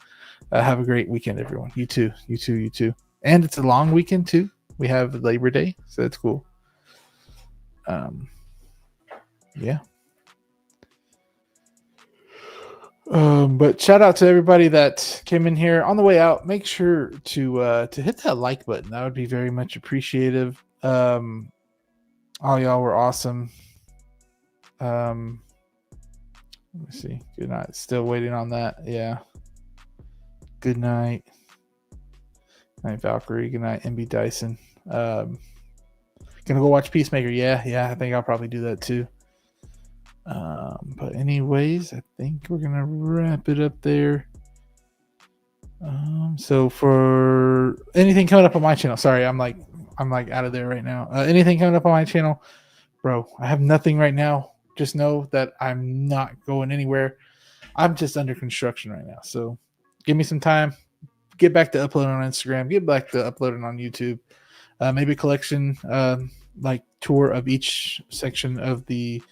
Have a great weekend, everyone. You too. And it's a long weekend too. We have Labor Day, so that's cool. Yeah. But shout out to everybody that came in here. On the way out, make sure to hit that like button. That would be very much appreciative. All y'all were awesome. Let me see. Good night. Still waiting on that. Yeah. Good night. Good night, Valkyrie. Good night, MB Dyson. Gonna go watch Peacemaker. Yeah. I think I'll probably do that too. But anyways, I think we're gonna wrap it up there. So for anything coming up on my channel, sorry, I'm like out of there right now. Anything coming up on my channel, bro, I have nothing right now. Just know that I'm not going anywhere. I'm just under construction right now. So give me some time. Get back to uploading on Instagram. Get back to uploading on YouTube. Maybe a collection, like tour of each section of the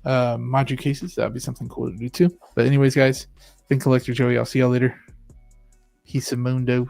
Maju cases. That'd be something cool to do too. But anyways, guys, been Collector Joey. I'll see y'all later. Peace of Mundo.